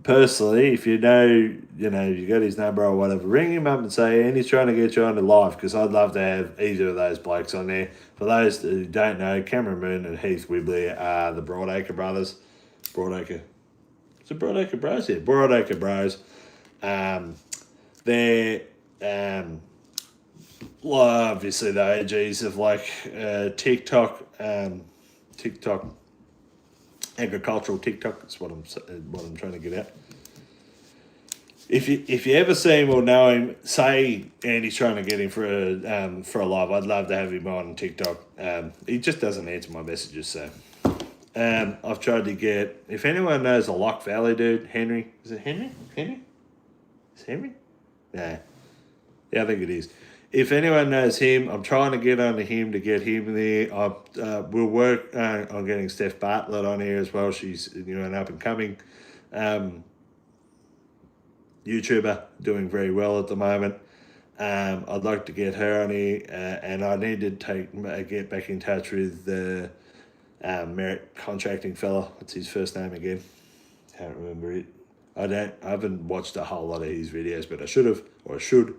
personally, if you know, you got his number or whatever, ring him up and say, and he's trying to get you on the live, because I'd love to have either of those blokes on there. For those who don't know, Cameron Moon and Heath Wibley are the Broadacre brothers. Broadacre. Is it Broadacre Bros? Yeah, Broadacre Bros. They're obviously the OGs of TikTok, agricultural TikTok. That's what I'm trying to get at. If you ever see him or know him, say Andy's trying to get him for a live. I'd love to have him on TikTok. He just doesn't answer my messages, so I've tried to get. If anyone knows a Lock Valley dude, Henry, is it Henry? Henry? Is it Henry? No. Yeah, I think it is. if anyone knows him, I'm trying to get onto him to get him there. We'll work on getting Steph Bartlett on here as well. She's an up and coming YouTuber doing very well at the moment. I'd like to get her on here, and I need to get back in touch with the Merit contracting fella. What's his first name again? Can't remember it. I haven't watched a whole lot of his videos, but I should have, or I should.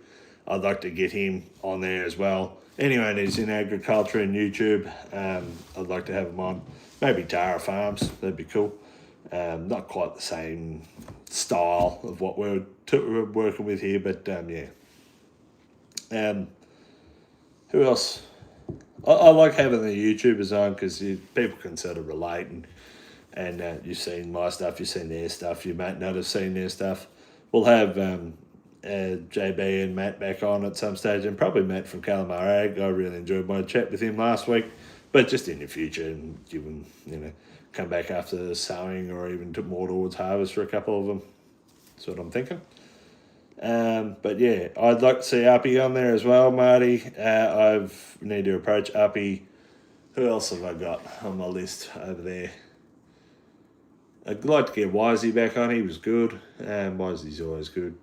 I'd like to get him on there as well. Anyone who's in agriculture and YouTube, I'd like to have him on. Maybe Tara Farms, that'd be cool. Not quite the same style of what we're working with here, but yeah. Who else? I like having the YouTubers on because people can sort of relate, and you've seen my stuff, you've seen their stuff, you might not have seen their stuff. We'll have JB and Matt back on at some stage, and probably Matt from Calamar Ag. I really enjoyed my chat with him last week, but just in the future, and give him, come back after sowing or even more towards harvest for a couple of them. That's what I'm thinking. But yeah, I'd like to see Uppy on there as well, Marty. I need to approach Uppy. Who else have I got on my list over there? I'd like to get Wisey back on. He was good. Wisey's always good.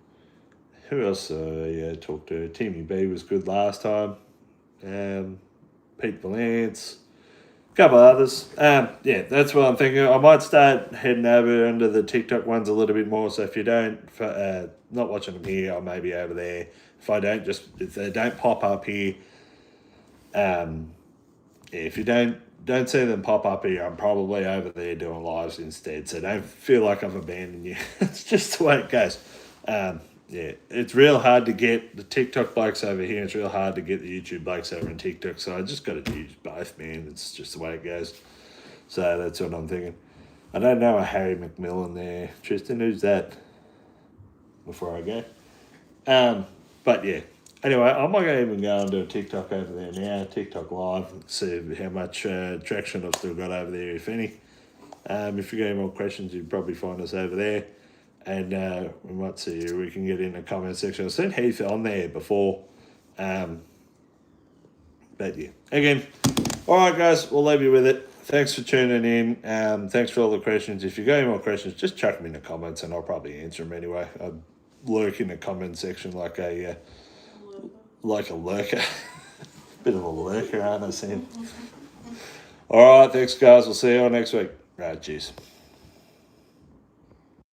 Who else talked to? Timmy B was good last time. Pete Valance. A couple of others. Yeah, that's what I'm thinking. I might start heading over into the TikTok ones a little bit more. So if you don't, not watching them here, I may be over there. If they don't pop up here, if you don't see them pop up here, I'm probably over there doing lives instead. So don't feel like I've abandoned you. It's just the way it goes. Yeah, it's real hard to get the TikTok blokes over here. It's real hard to get the YouTube blokes over in TikTok. So I just got to use both, man. It's just the way it goes. So that's what I'm thinking. I don't know a Harry McMillan there. Tristan, who's that? Before I go. But yeah. Anyway, I might even go and do a TikTok over there now. TikTok live. See how much traction I've still got over there, if any. If you got any more questions, you'd probably find us over there. And we might see we can get in the comment section. I've seen Heath on there before. But yeah. Again, all right, guys, we'll leave you with it. Thanks for tuning in. Thanks for all the questions. If you got any more questions, just chuck them in the comments and I'll probably answer them anyway. I lurk in the comment section like a lurker. Bit of a lurker, aren't I, Sam? All right, thanks, guys. We'll see you all next week. Right, cheers.